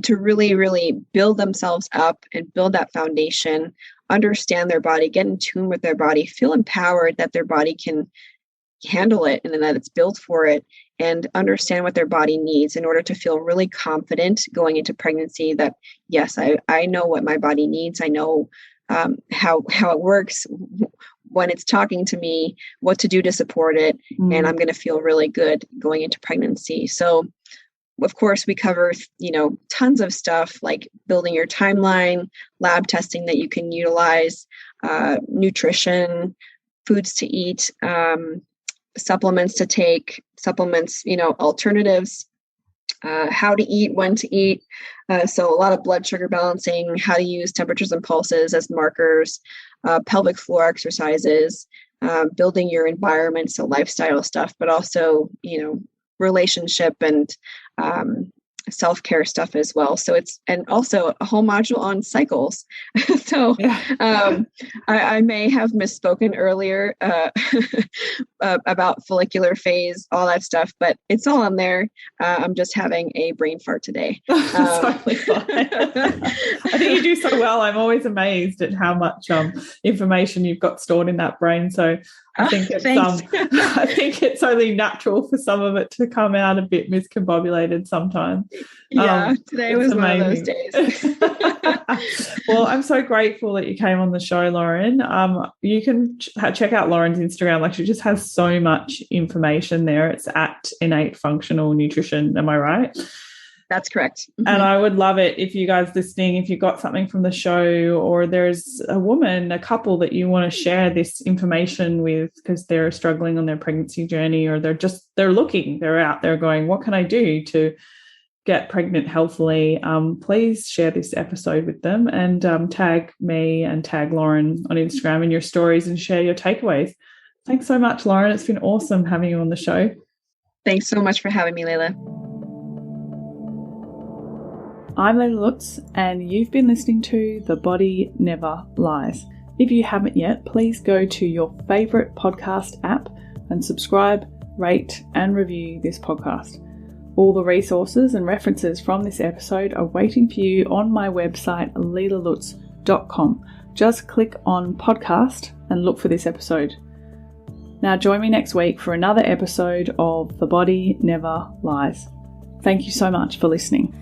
to really, really build themselves up and build that foundation, understand their body, get in tune with their body, feel empowered that their body can handle it and that it's built for it, and understand what their body needs in order to feel really confident going into pregnancy that, yes, I know what my body needs. I know how it works when it's talking to me, what to do to support it, and I'm going to feel really good going into pregnancy. So of course, we cover, tons of stuff like building your timeline, lab testing that you can utilize, nutrition, foods to eat, supplements to take, alternatives, how to eat, when to eat. So a lot of blood sugar balancing, how to use temperatures and pulses as markers, pelvic floor exercises, building your environment, so lifestyle stuff, but also, relationship and self-care stuff as well. So and also a whole module on cycles. So I may have misspoken earlier about follicular phase, all that stuff, but it's all in there. I'm just having a brain fart today. Totally fine. I think you do so well. I'm always amazed at how much information you've got stored in that brain. So I think I think it's only natural for some of it to come out a bit miscombobulated sometimes. Yeah, today was amazing. One of those days. Well, I'm so grateful that you came on the show, Loren. You can check out Loren's Instagram. Like, she just has so much information there. It's at Innate Functional Nutrition. Am I right? That's correct. Mm-hmm. And I would love it if you guys listening, if you got something from the show, or there's a couple that you want to share this information with because they're struggling on their pregnancy journey, or they're out there going, what can I do to get pregnant healthily? Please share this episode with them, and tag me and tag Loren on Instagram in your stories and share your takeaways. Thanks so much, Loren. It's been awesome having you on the show. Thanks so much for having me, Layla. I'm Layla Lutz, and you've been listening to The Body Never Lies. If you haven't yet, please go to your favourite podcast app and subscribe, rate, and review this podcast. All the resources and references from this episode are waiting for you on my website, leelalutz.com. Just click on podcast and look for this episode. Now join me next week for another episode of The Body Never Lies. Thank you so much for listening.